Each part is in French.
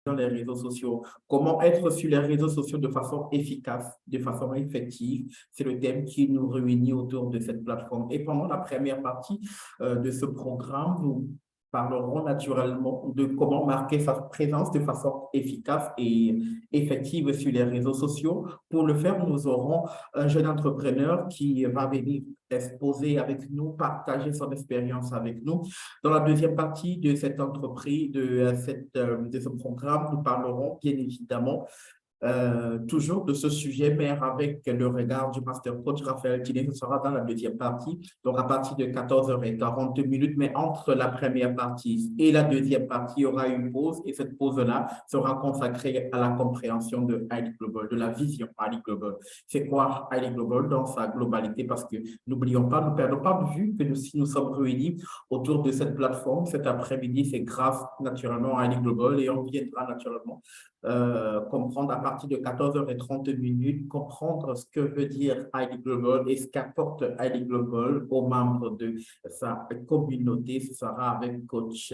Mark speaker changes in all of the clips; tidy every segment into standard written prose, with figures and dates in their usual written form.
Speaker 1: dans les réseaux sociaux. Comment être sur les réseaux sociaux de façon efficace, de façon effective, c'est le thème qui nous réunit autour de cette plateforme. Et pendant la première partie de ce programme, nous parlerons naturellement de comment marquer sa présence de façon efficace et effective sur les réseaux sociaux. Pour le faire, nous aurons un jeune entrepreneur qui va venir exposer avec nous, partager son expérience avec nous. Dans la deuxième partie de cette entreprise, de ce programme, nous parlerons bien évidemment toujours de ce sujet, mais avec le regard du Master Coach Raphaël Tiné. Ce sera dans la deuxième partie, donc à partir de 14h40 minutes, mais entre la première partie et la deuxième partie, il y aura une pause, et cette pause-là sera consacrée à la compréhension de ID Global, de la vision ID Global. C'est quoi ID Global dans sa globalité? Parce que n'oublions pas, ne perdons pas de vue que si nous sommes réunis autour de cette plateforme cet après-midi, c'est grâce naturellement à ID Global, et on viendra naturellement comprendre à partir de 14h30 minutes, comprendre ce que veut dire ID Global et ce qu'apporte ID Global aux membres de sa communauté. Ce sera avec coach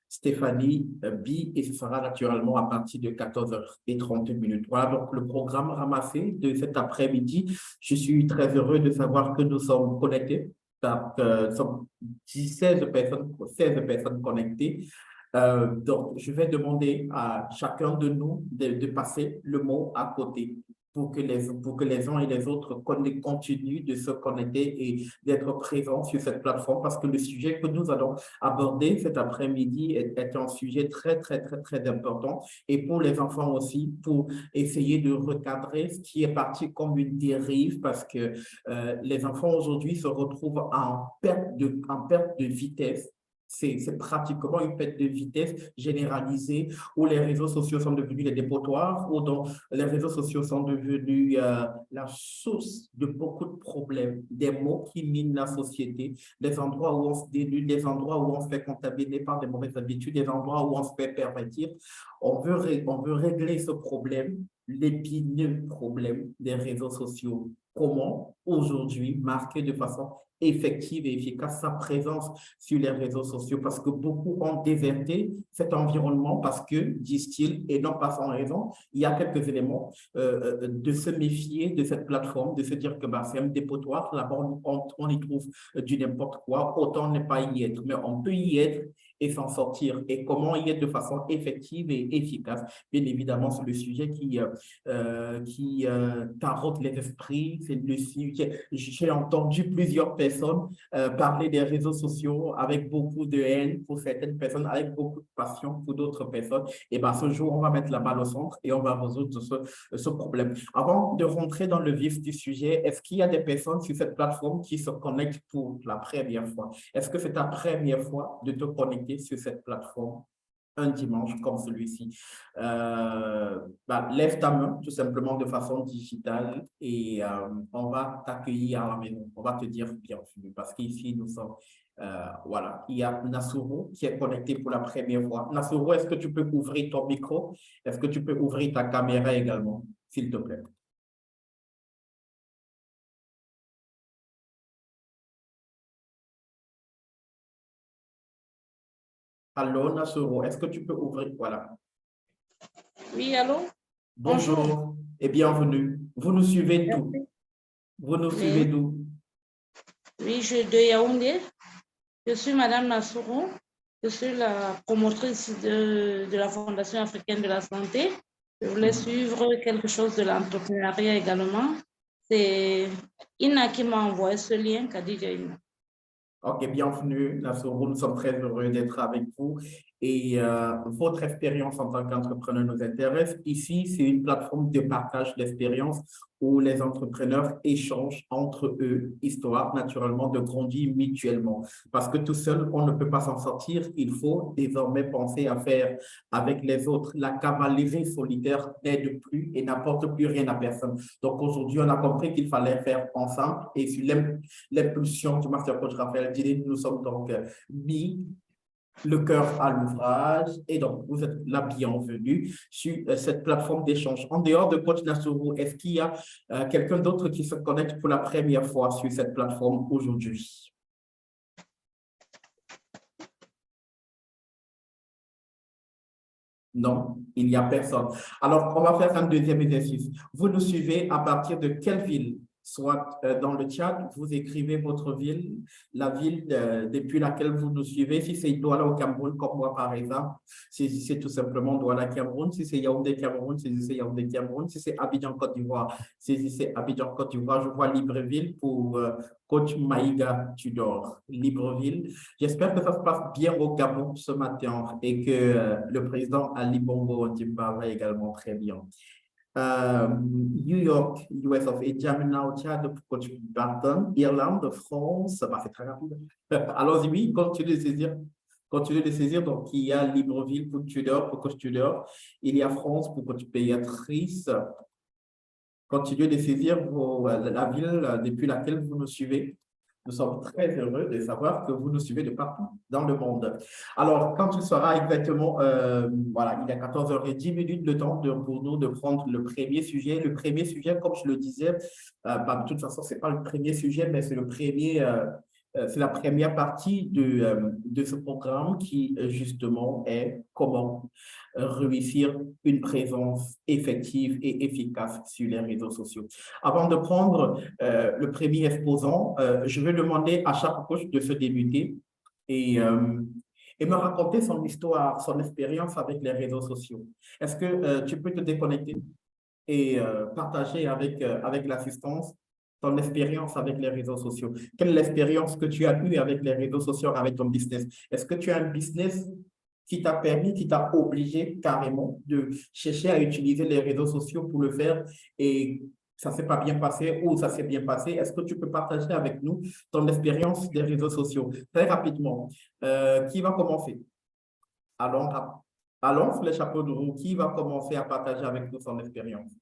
Speaker 1: Stéphanie B, et ce sera naturellement à partir de 14h30 minutes. Voilà donc le programme ramassé de cet après-midi. Je suis très heureux de savoir que nous sommes connectés. Nous sommes 16 personnes connectées. Donc, je vais demander à chacun de nous de passer le mot à côté pour que les uns et les autres continuent de se connecter et d'être présents sur cette plateforme, parce que le sujet que nous allons aborder cet après-midi est un sujet très, très, très, très important. Et pour les enfants aussi, pour essayer de recadrer ce qui est parti comme une dérive, parce que les enfants aujourd'hui se retrouvent en perte de vitesse. C'est pratiquement une perte de vitesse généralisée, où les réseaux sociaux sont devenus les dépotoirs, où donc les réseaux sociaux sont devenus la source de beaucoup de problèmes, des maux qui minent la société, des endroits où on se dénude, des endroits où on se fait contaminer par des mauvaises habitudes, des endroits où on se fait pervertir. On veut régler ce problème, l'épineux problème des réseaux sociaux. Comment aujourd'hui marquer de façon effective et efficace sa présence sur les réseaux sociaux, parce que beaucoup ont déserté cet environnement parce que, disent-ils, et non pas sans raison, il y a quelques éléments de se méfier de cette plateforme, de se dire que bah, c'est un dépotoir, là-bas on y trouve du n'importe quoi, autant ne pas y être, mais on peut y être et s'en sortir. Et comment y être de façon effective et efficace? Bien évidemment, c'est le sujet qui taraude les esprits. C'est le sujet. J'ai entendu plusieurs personnes parler des réseaux sociaux avec beaucoup de haine pour certaines personnes, avec beaucoup de passion pour d'autres personnes. Et bien, ce jour, on va mettre la balle au centre et on va résoudre ce problème. Avant de rentrer dans le vif du sujet, est-ce qu'il y a des personnes sur cette plateforme qui se connectent pour la première fois? Est-ce que c'est ta première fois de te connecter sur cette plateforme un dimanche comme celui-ci? Lève ta main tout simplement de façon digitale, et on va t'accueillir à la maison. On va te dire bienvenue, parce qu'ici, nous sommes, voilà, il y a Nassourou qui est connecté pour la première fois. Nassourou, est-ce que tu peux ouvrir ton micro? Est-ce que tu peux ouvrir ta caméra également, s'il te plaît? Allô, Nassourou, est-ce que tu peux ouvrir? Voilà.
Speaker 2: Oui, allô? Bonjour.
Speaker 1: Bonjour et bienvenue. Vous nous suivez d'où?
Speaker 2: Merci.
Speaker 1: Vous nous suivez
Speaker 2: Oui,
Speaker 1: d'où?
Speaker 2: oui, je suis de Yaoundé. Je suis Madame Nassourou. Je suis la promotrice de la Fondation africaine de la santé. Je voulais
Speaker 1: Mhm.
Speaker 2: suivre quelque chose de l'entrepreneuriat également. C'est Ina qui m'a envoyé ce lien, Khadija Ina.
Speaker 1: Ok, bienvenue, Nassourou. Nous sommes très heureux d'être avec vous. Et votre expérience en tant qu'entrepreneur nous intéresse. Ici, c'est une plateforme de partage d'expérience où les entrepreneurs échangent entre eux, histoire naturellement de grandir mutuellement. Parce que tout seul, on ne peut pas s'en sortir. Il faut désormais penser à faire avec les autres. La cavalerie solitaire n'aide plus et n'apporte plus rien à personne. Donc aujourd'hui, on a compris qu'il fallait faire ensemble, et sur l'impulsion du Master Coach Raphaël Dini, nous sommes donc mis le cœur à l'ouvrage, et donc vous êtes la bienvenue sur cette plateforme d'échange. En dehors de Coach Nassourou, est-ce qu'il y a quelqu'un d'autre qui se connecte pour la première fois sur cette plateforme aujourd'hui? Non, il n'y a personne. Alors, on va faire un deuxième exercice. Vous nous suivez à partir de quelle ville? Soit dans le chat, vous écrivez votre ville, la ville depuis laquelle vous nous suivez. Si c'est Douala au Cameroun, comme moi par exemple, si c'est tout simplement Douala Cameroun. Si c'est Yaoundé Cameroun, si c'est Yaoundé Cameroun. Si c'est Abidjan Côte d'Ivoire, si c'est Abidjan Côte d'Ivoire. Je vois Libreville pour coach Maïga Tudor. Libreville. J'espère que ça se passe bien au Gabon ce matin et que le président Ali Bongo Ondimba va également très bien. New York, US of A, Jamina au Tchad pour coach Barton, Irlande, France, bah, c'est très rapide. Allons-y, oui, continuez de saisir. Continuez de saisir. Donc, il y a Libreville pour Tudor, pour coach Tudor. Il y a France pour coach Béatrice. Continuez de saisir la ville depuis laquelle vous nous suivez. Nous sommes très heureux de savoir que vous nous suivez de partout dans le monde. Alors, quand il sera exactement, voilà, il y a 14h10, le temps pour nous de prendre le premier sujet. Le premier sujet, comme je le disais, bah, de toute façon, ce n'est pas le premier sujet, mais c'est le premier, c'est la première partie de ce programme qui, justement, est comment réussir une présence effective et efficace sur les réseaux sociaux. Avant de prendre le premier exposant, je vais demander à chaque coach de se débuter et me raconter son histoire, son expérience avec les réseaux sociaux. Est-ce que tu peux te déconnecter et partager avec l'assistance ton expérience avec les réseaux sociaux? Quelle est l'expérience que tu as eue avec les réseaux sociaux, avec ton business? Est-ce que tu as un business qui t'a permis, qui t'a obligé carrément de chercher à utiliser les réseaux sociaux pour le faire et ça ne s'est pas bien passé ou ça s'est bien passé? Est-ce que tu peux partager avec nous ton expérience des réseaux sociaux? Très rapidement, qui va commencer? Allons, allons sur les chapeaux de roue. Qui va commencer à partager avec nous son expérience?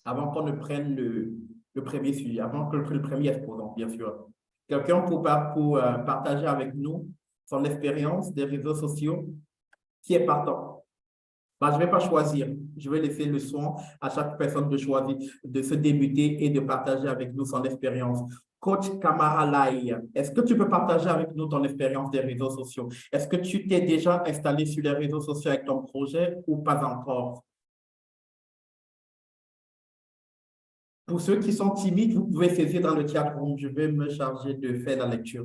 Speaker 1: Avant qu'on ne prenne le premier sujet, avant que le premier exposant, bien sûr. Quelqu'un pour partager avec nous son expérience des réseaux sociaux qui est partant. Ben, je ne vais pas choisir. Je vais laisser le soin à chaque personne de choisir, de se débuter et de partager avec nous son expérience. Coach Kamara Lai, est-ce que tu peux partager avec nous ton expérience des réseaux sociaux? Est-ce que tu t'es déjà installé sur les réseaux sociaux avec ton projet ou pas encore? Pour ceux qui sont timides, vous pouvez saisir dans le chat room. Je vais me charger de faire la lecture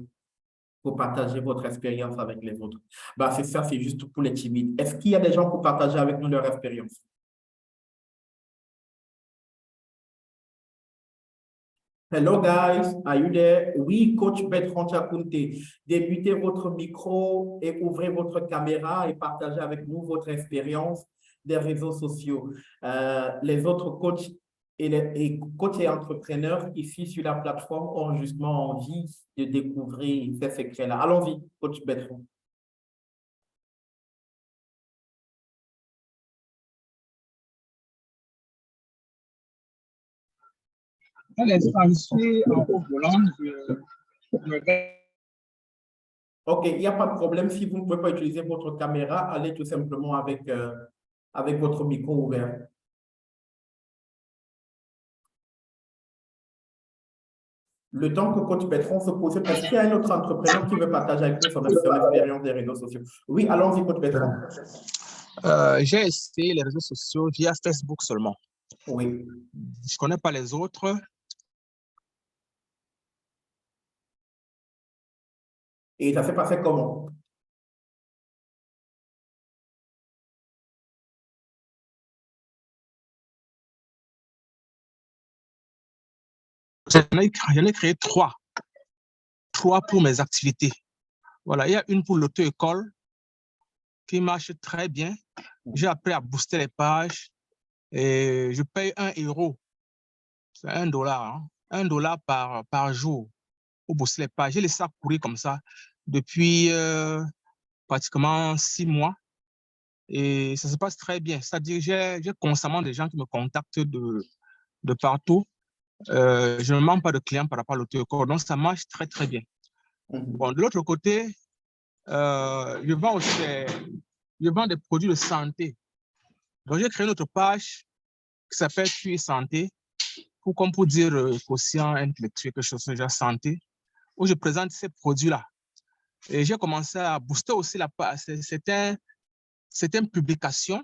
Speaker 1: pour partager votre expérience avec les autres. Bah, c'est ça, c'est juste pour les timides. Est-ce qu'il y a des gens pour partager avec nous leur expérience? Hello guys, are you there? Oui, coach Bertrand Chakunte, débutez votre micro et ouvrez votre caméra et partagez avec nous votre expérience des réseaux sociaux. Les autres coachs et coachs et entrepreneurs ici sur la plateforme ont justement envie de découvrir ces secrets-là. Allons-y, coach Bertrand.
Speaker 3: Je suis en haut volant.
Speaker 1: OK, il n'y a pas de problème. Si vous ne pouvez pas utiliser votre caméra, allez tout simplement avec votre micro ouvert. Le temps que coach Bertrand se pose, est-ce qu'il y a un autre entrepreneur qui veut partager avec nous son expérience des réseaux sociaux? Oui, allons-y, coach Bertrand.
Speaker 3: J'ai essayé les réseaux sociaux via Facebook seulement.
Speaker 1: Oui.
Speaker 3: Je ne connais pas les autres.
Speaker 1: Et ça s'est passé comment?
Speaker 3: J'en ai créé trois pour mes activités. Voilà, il y a une pour l'auto-école qui marche très bien. J'ai appris à booster les pages et je paye 1 euro. C'est $1, hein, $1 par jour pour booster les pages. J'ai laissé ça courir comme ça depuis pratiquement 6 mois et ça se passe très bien. C'est-à-dire j'ai constamment des gens qui me contactent de partout. Je ne manque pas de clients par rapport à l'auto-école, donc ça marche très, très bien. Bon, de l'autre côté, je vends des produits de santé. Donc, j'ai créé une autre page qui s'appelle QI Santé, comme pour dire quotient intellectuel, quelque chose de genre santé, où je présente ces produits-là. Et j'ai commencé à booster aussi la page. C'est certaines publications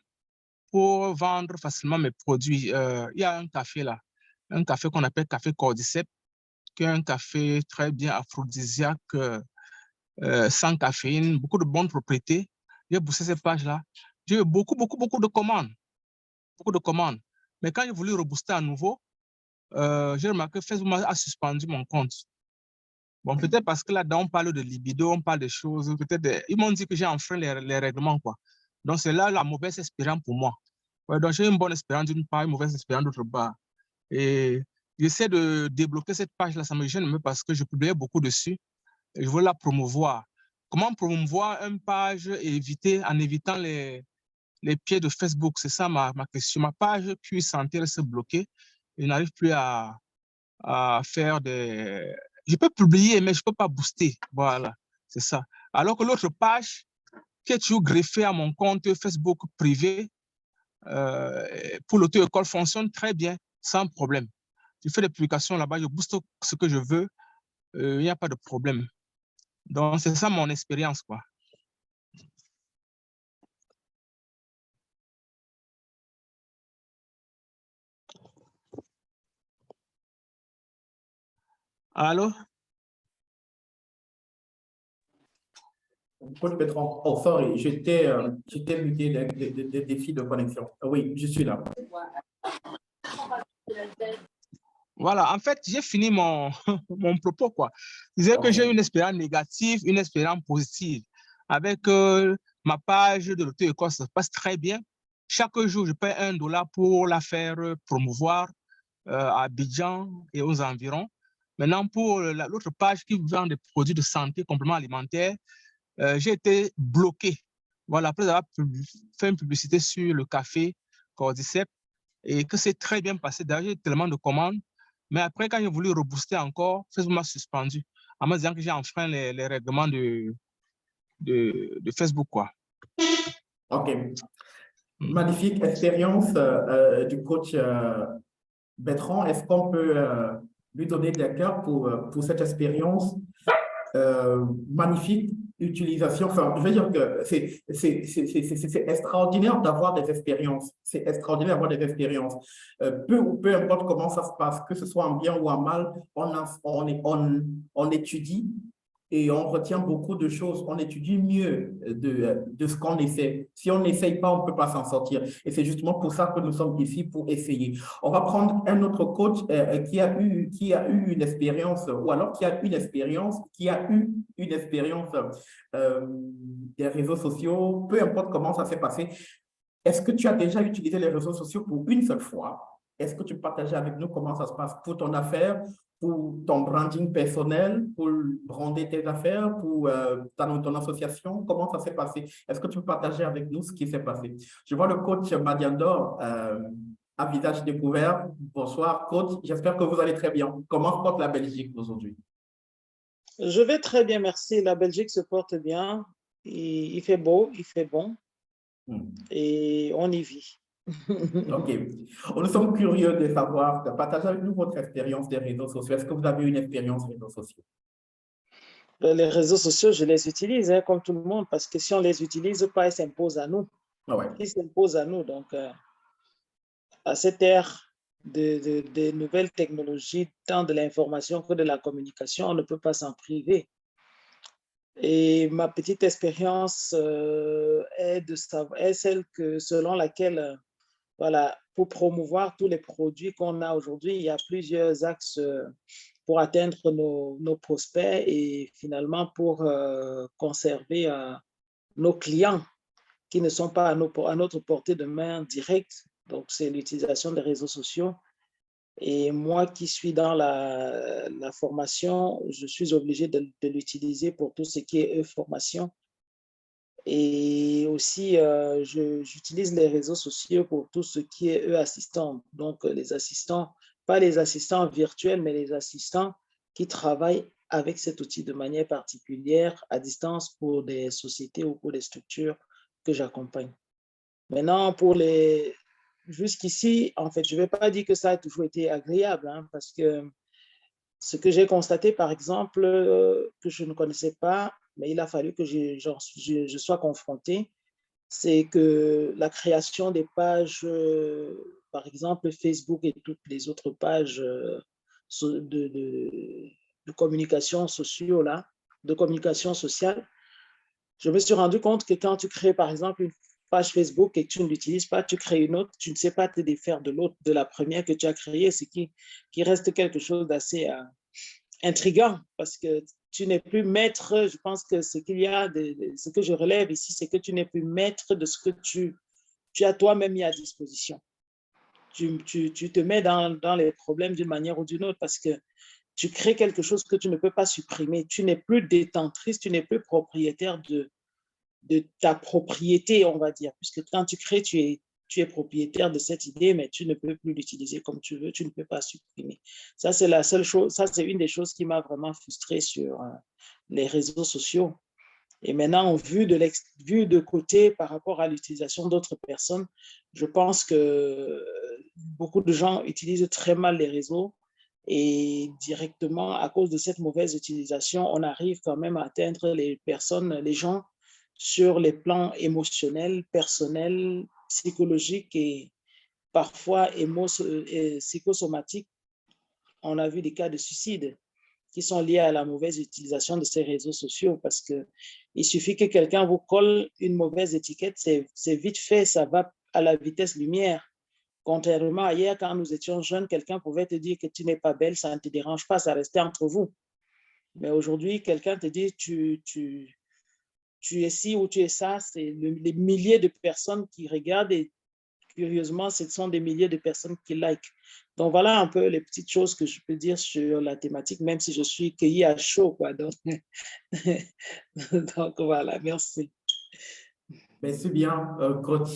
Speaker 3: pour vendre facilement mes produits. Il y a un café là, un café qu'on appelle café Cordyceps, qui est un café très bien aphrodisiaque, sans caféine, beaucoup de bonnes propriétés. J'ai boosté cette page-là. J'ai eu beaucoup de commandes. Beaucoup de commandes. Mais quand j'ai voulu rebooster à nouveau, j'ai remarqué que Facebook a suspendu mon compte. Bon, peut-être parce que là-dedans, on parle de libido, on parle de choses, peut-être, ils m'ont dit que j'ai enfreint les règlements, quoi. Donc, c'est là la mauvaise espérance pour moi. Ouais, donc, j'ai une bonne espérance d'une part, une mauvaise espérance d'autre part. Et j'essaie de débloquer cette page-là, ça me gêne même parce que je publiais beaucoup dessus et je veux la promouvoir. Comment promouvoir une page et en évitant les pieds de Facebook? C'est ça ma question. Ma page QI Santé reste bloquée. Je n'arrive plus à faire des... Je peux publier, mais je ne peux pas booster. Voilà, c'est ça. Alors que l'autre page, qui est toujours greffée à mon compte Facebook privé, pour l'auto-école, fonctionne très bien, sans problème. Je fais des publications là-bas, je booste ce que je veux, il n'y a pas de problème. Donc, c'est ça mon expérience, quoi. Allô?
Speaker 1: Coach Bertrand, oh sorry, j'étais muté des défis de connexion. Oui, je suis là.
Speaker 3: Voilà, en fait, j'ai fini mon, mon propos, quoi. Je disais que j'ai une expérience négative, une expérience positive. Avec ma page de l'auto-école, ça se passe très bien. Chaque jour, je paie $1 pour la faire promouvoir à Abidjan et aux environs. Maintenant, pour l'autre page qui vend des produits de santé, compléments alimentaires, j'ai été bloqué. Voilà, après avoir fait une publicité sur le café Cordyceps et que c'est très bien passé. D'ailleurs, j'ai tellement de commandes. Mais après, quand j'ai voulu rebooster encore, Facebook m'a suspendu en me disant que j'ai enfreint les règlements de Facebook, quoi.
Speaker 1: OK. Magnifique expérience du coach Bertrand. Est-ce qu'on peut lui donner des cœurs pour cette expérience magnifique utilisation? Enfin, je veux dire que c'est extraordinaire d'avoir des expériences. C'est extraordinaire d'avoir des expériences. Peu importe comment ça se passe, que ce soit en bien ou en mal, on étudie et on retient beaucoup de choses. On étudie mieux de ce qu'on essaie. Si on n'essaye pas, on ne peut pas s'en sortir. Et c'est justement pour ça que nous sommes ici, pour essayer. On va prendre un autre coach qui a eu une expérience, ou alors qui a une expérience, des réseaux sociaux, peu importe comment ça s'est passé. Est-ce que tu as déjà utilisé les réseaux sociaux pour une seule fois? Est-ce que tu peux partager avec nous comment ça se passe pour ton affaire, pour ton branding personnel, pour brander tes affaires, pour ton association? Comment ça s'est passé? Est-ce que tu peux partager avec nous ce qui s'est passé? Je vois le coach Madiandor à visage découvert. Bonsoir, coach. J'espère que vous allez très bien. Comment se porte la Belgique aujourd'hui?
Speaker 4: Je vais très bien, merci. La Belgique se porte bien. Il fait beau, il fait bon. Et on y vit.
Speaker 1: OK. Nous sommes curieux de savoir, de partager avec nous votre expérience des réseaux sociaux. Est-ce que vous avez une expérience réseaux sociaux?
Speaker 4: Les réseaux sociaux, je les utilise comme tout le monde parce que si on ne les utilise pas, ils s'imposent à nous.
Speaker 1: Ouais.
Speaker 4: Ils s'imposent à nous. Donc, à cette ère de nouvelles technologies, tant de l'information que de la communication, on ne peut pas s'en priver. Et ma petite expérience est celle selon laquelle, voilà, pour promouvoir tous les produits qu'on a aujourd'hui, il y a plusieurs axes pour atteindre nos prospects et finalement pour conserver nos clients qui ne sont pas à notre portée de main directe. Donc, c'est l'utilisation des réseaux sociaux. Et moi qui suis dans la formation, je suis obligé de l'utiliser pour tout ce qui est formation. Et aussi, j'utilise les réseaux sociaux pour tout ce qui est assistants. Donc, les assistants, pas les assistants virtuels, mais les assistants qui travaillent avec cet outil de manière particulière à distance pour des sociétés ou pour des structures que j'accompagne. Maintenant, jusqu'ici, en fait, je ne vais pas dire que ça a toujours été agréable, parce que ce que j'ai constaté, par exemple, que je ne connaissais pas, mais il a fallu que je sois confrontée, c'est que la création des pages, par exemple Facebook et toutes les autres pages de communication sociale, là, de communication sociale, je me suis rendu compte que quand tu crées, par exemple, une page Facebook et que tu ne l'utilises pas, tu crées une autre, tu ne sais pas te défaire de l'autre, de la première que tu as créée, ce qui reste quelque chose d'assez intriguant parce que tu n'es plus maître. Je pense que ce qu'il y a, ce que je relève ici, c'est que tu n'es plus maître de ce que tu as toi-même mis à disposition. Tu te mets dans les problèmes d'une manière ou d'une autre parce que tu crées quelque chose que tu ne peux pas supprimer. Tu n'es plus détentrice, tu n'es plus propriétaire de ta propriété, on va dire, puisque quand tu crées, tu es propriétaire de cette idée, mais tu ne peux plus l'utiliser comme tu veux, tu ne peux pas supprimer. Ça, c'est la seule chose, ça, c'est une des choses qui m'a vraiment frustré sur les réseaux sociaux. Et maintenant, vu de côté par rapport à l'utilisation d'autres personnes, je pense que beaucoup de gens utilisent très mal les réseaux et directement, à cause de cette mauvaise utilisation, on arrive quand même à atteindre les personnes, les gens sur les plans émotionnels, personnels, psychologiques et parfois psychosomatiques. On a vu des cas de suicide qui sont liés à la mauvaise utilisation de ces réseaux sociaux parce qu'il suffit que quelqu'un vous colle une mauvaise étiquette, c'est vite fait, ça va à la vitesse lumière. Contrairement à hier, quand nous étions jeunes, quelqu'un pouvait te dire que tu n'es pas belle, ça ne te dérange pas, ça restait entre vous. Mais aujourd'hui, quelqu'un te dit tu es ci ou tu es ça, c'est les milliers de personnes qui regardent et curieusement, ce sont des milliers de personnes qui like. Donc, voilà un peu les petites choses que je peux dire sur la thématique, même si je suis cueillie à chaud, quoi. Donc, donc voilà, merci.
Speaker 1: Merci bien, coach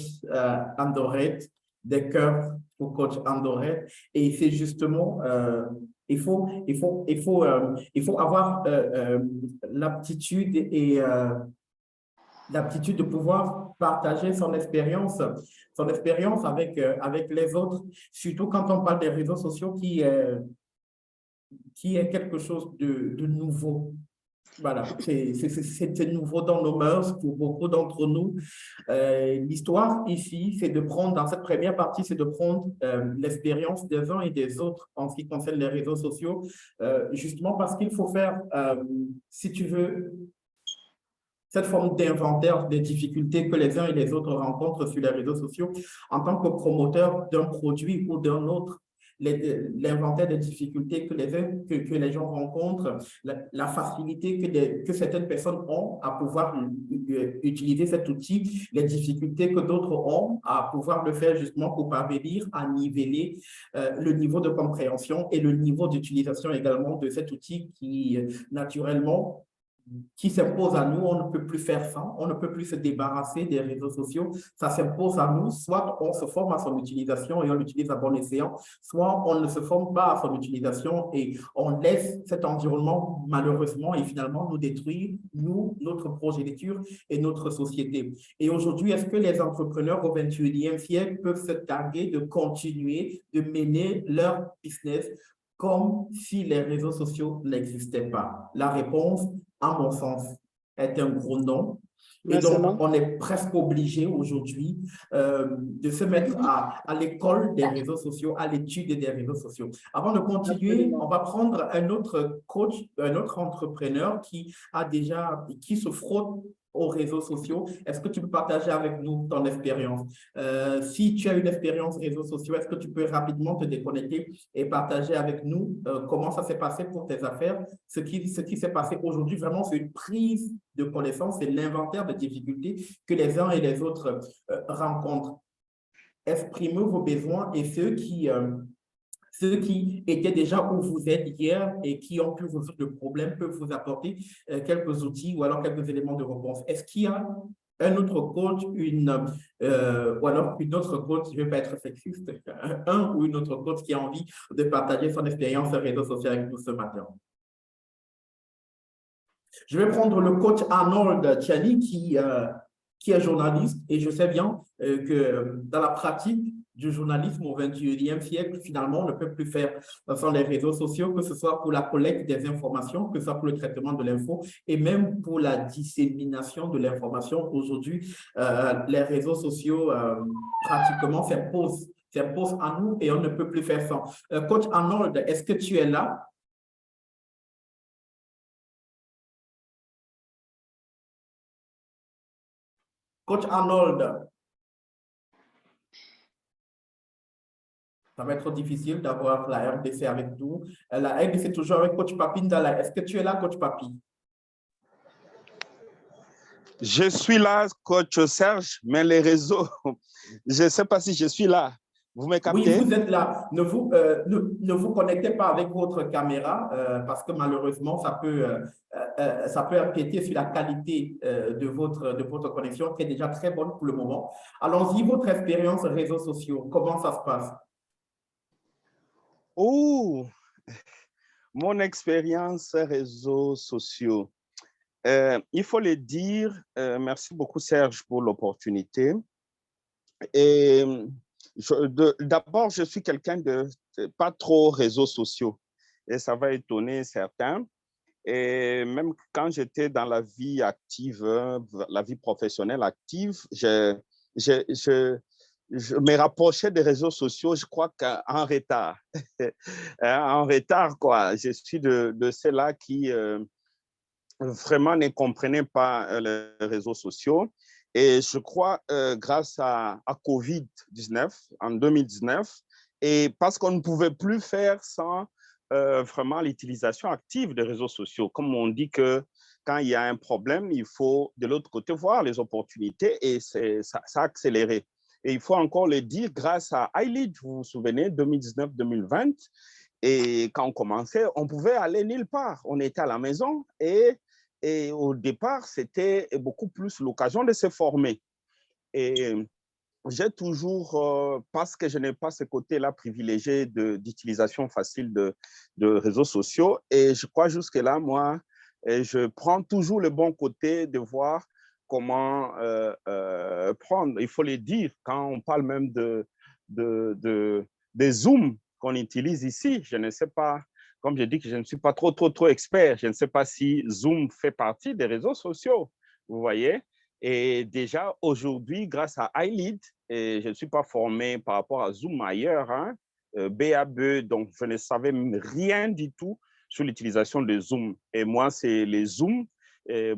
Speaker 1: Andorette, des cœurs pour coach Andorette. Et c'est justement, il faut avoir l'aptitude et l'aptitude de pouvoir partager son expérience avec les autres, surtout quand on parle des réseaux sociaux qui est quelque chose de nouveau. Voilà, c'est nouveau dans nos mœurs pour beaucoup d'entre nous. L'histoire ici, c'est de prendre, dans cette première partie, c'est de prendre l'expérience des uns et des autres en ce qui concerne les réseaux sociaux, justement parce qu'il faut faire, si tu veux, cette forme d'inventaire des difficultés que les uns et les autres rencontrent sur les réseaux sociaux en tant que promoteur d'un produit ou d'un autre. L'inventaire des difficultés que les gens rencontrent, la facilité que certaines personnes ont à pouvoir utiliser cet outil, les difficultés que d'autres ont à pouvoir le faire justement pour parvenir à niveler le niveau de compréhension et le niveau d'utilisation également de cet outil qui, naturellement, qui s'impose à nous, on ne peut plus faire sans, on ne peut plus se débarrasser des réseaux sociaux, ça s'impose à nous, soit on se forme à son utilisation et on l'utilise à bon escient, soit on ne se forme pas à son utilisation et on laisse cet environnement malheureusement et finalement nous détruire, nous, notre progéniture et notre société. Et aujourd'hui, est-ce que les entrepreneurs au 21e siècle peuvent se targuer de continuer de mener leur business comme si les réseaux sociaux n'existaient pas? La réponse, à mon sens, est un gros non. Et donc, on est presque obligé aujourd'hui de se mettre à l'école des réseaux sociaux, à l'étude des réseaux sociaux. Avant de continuer, on va prendre un autre coach, un autre entrepreneur qui se frotte aux réseaux sociaux. Est-ce que tu peux partager avec nous ton expérience? Si tu as une expérience réseaux sociaux, est-ce que tu peux rapidement te déconnecter et partager avec nous comment ça s'est passé pour tes affaires? Ce qui s'est passé aujourd'hui, vraiment, c'est une prise de connaissance, c'est l'inventaire de difficultés que les uns et les autres rencontrent. Exprimez vos besoins et ceux qui étaient déjà où vous êtes hier et qui ont pu résoudre le problème peuvent vous apporter quelques outils ou alors quelques éléments de réponse. Est-ce qu'il y a un autre coach, ou alors une autre coach, je ne vais pas être sexiste, un ou une autre coach qui a envie de partager son expérience sur les réseaux sociaux avec nous ce matin? Je vais prendre le coach Arnold Tchani qui est journaliste et je sais bien que dans la pratique, du journalisme au XXIe siècle, finalement, on ne peut plus faire sans les réseaux sociaux, que ce soit pour la collecte des informations, que ce soit pour le traitement de l'info et même pour la dissémination de l'information. Aujourd'hui, les réseaux sociaux pratiquement s'imposent à nous et on ne peut plus faire sans. Coach Arnold, est-ce que tu es là? Coach Arnold, ça va être difficile d'avoir la RDC avec nous. La RDC toujours avec Coach Papi Ndala. Est-ce que tu es là, Coach Papi?
Speaker 5: Je suis là, Coach Serge, mais les réseaux, je ne sais pas si je suis là. Vous me captez?
Speaker 1: Oui, vous êtes là. Ne vous connectez pas avec votre caméra parce que malheureusement, ça peut empiéter sur la qualité de votre connexion qui est déjà très bonne pour le moment. Allons-y, votre expérience réseaux sociaux, comment ça se passe?
Speaker 5: Oh, mon expérience réseaux sociaux. Il faut le dire, merci beaucoup Serge pour l'opportunité. Et d'abord, je suis quelqu'un de pas trop réseaux sociaux et ça va étonner certains. Et même quand j'étais dans la vie active, la vie professionnelle active, je me rapprochais des réseaux sociaux, je crois qu'en retard. En retard, quoi. Je suis de ceux-là qui vraiment ne comprenaient pas les réseaux sociaux. Et je crois, grâce à COVID-19, en 2019, et parce qu'on ne pouvait plus faire sans vraiment l'utilisation active des réseaux sociaux. Comme on dit que quand il y a un problème, il faut de l'autre côté voir les opportunités et ça a accéléré. Et il faut encore le dire, grâce à iLead, vous vous souvenez, 2019-2020, et quand on commençait, on pouvait aller nulle part. On était à la maison et au départ, c'était beaucoup plus l'occasion de se former. Et j'ai toujours, parce que je n'ai pas ce côté-là privilégié d'utilisation facile de réseaux sociaux, et je crois jusque-là, moi, je prends toujours le bon côté de voir comment prendre. Il faut le dire, quand on parle même des Zoom qu'on utilise ici, je ne sais pas, comme je dis que je ne suis pas trop expert, je ne sais pas si Zoom fait partie des réseaux sociaux, vous voyez. Et déjà, aujourd'hui, grâce à iLead, et je ne suis pas formé par rapport à Zoom ailleurs, hein, BAB, donc je ne savais rien du tout sur l'utilisation de Zoom. Et moi, c'est les Zoom,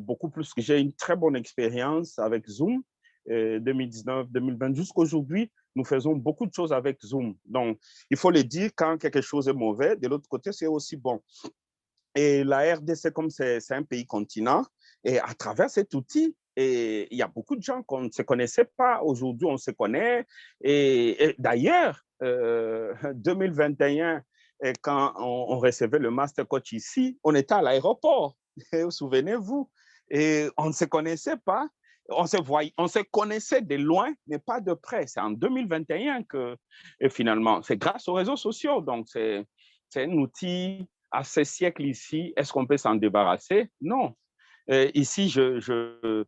Speaker 5: beaucoup plus que j'ai une très bonne expérience avec Zoom, 2019, 2020, jusqu'à aujourd'hui, nous faisons beaucoup de choses avec Zoom. Donc, il faut le dire, quand quelque chose est mauvais, de l'autre côté, c'est aussi bon. Et la RDC, comme c'est un pays continent, et à travers cet outil, et il y a beaucoup de gens qu'on ne se connaissait pas. Aujourd'hui, on se connaît. Et d'ailleurs, 2021, quand on recevait le Master Coach ici, on était à l'aéroport, souvenez-vous. Et on ne se connaissait pas. On se connaissait de loin, mais pas de près. C'est en 2021 que, et finalement, c'est grâce aux réseaux sociaux. Donc, c'est un outil à ce siècle ici. Est-ce qu'on peut s'en débarrasser? Non. Ici, je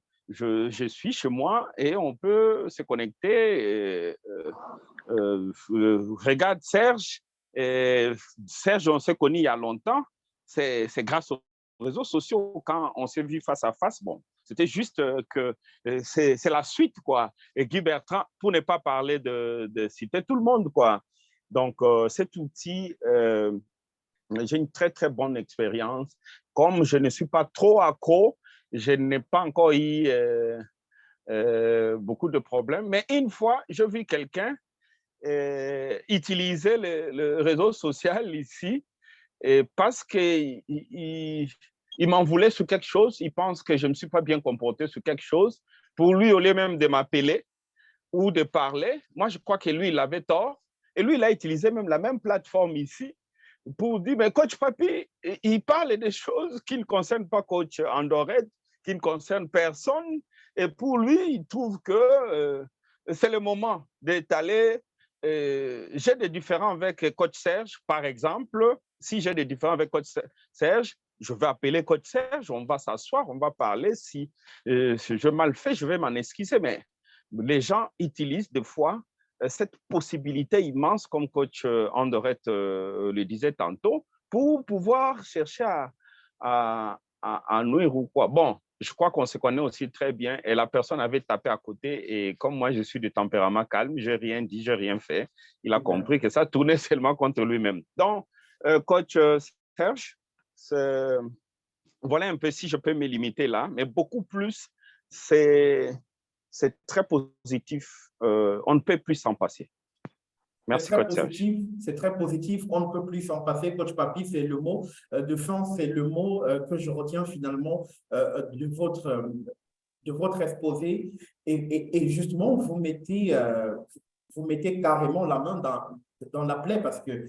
Speaker 5: suis chez moi et on peut se connecter. Regarde Serge. Serge, on s'est connu il y a longtemps. C'est grâce aux réseaux sociaux. Quand on s'est vu face à face, bon, c'était juste que c'est la suite, quoi. Et Guy Bertrand, pour ne pas parler de citer tout le monde, quoi. Donc, cet outil, j'ai une très bonne expérience. Comme je ne suis pas trop accro, je n'ai pas encore eu beaucoup de problèmes. Mais une fois, j'ai vu quelqu'un utiliser le réseau social ici et parce qu'il m'en voulait sur quelque chose. Il pense que je ne me suis pas bien comporté sur quelque chose. Pour lui, au lieu même de m'appeler ou de parler, moi, je crois que lui, il avait tort. Et lui, il a utilisé même la même plateforme ici pour dire, mais Coach Papi, il parle des choses qui ne concernent pas Coach Andored, qui ne concernent personne. Et pour lui, il trouve que c'est le moment d'étaler. J'ai des différends avec Coach Serge, par exemple. Si j'ai des différends avec Coach Serge, je vais appeler Coach Serge, on va s'asseoir, on va parler. Si je mal fais, je vais m'en excuser. Mais les gens utilisent des fois cette possibilité immense, comme coach Anderet le disait tantôt, pour pouvoir chercher à nourrir ou quoi. Bon, je crois qu'on se connaît aussi très bien et la personne avait tapé à côté et comme moi, je suis de tempérament calme, je n'ai rien dit, je n'ai rien fait. Il a compris que ça tournait seulement contre lui-même. Donc, coach Serge, voilà un peu si je peux me limiter là, mais beaucoup plus, c'est très positif. On ne peut plus s'en passer. Merci, coach Serge.
Speaker 1: C'est très positif, on ne peut plus s'en passer. Coach Papy, c'est le mot de fin, c'est le mot que je retiens finalement de votre exposé. Et justement, vous mettez carrément la main dans la plaie parce que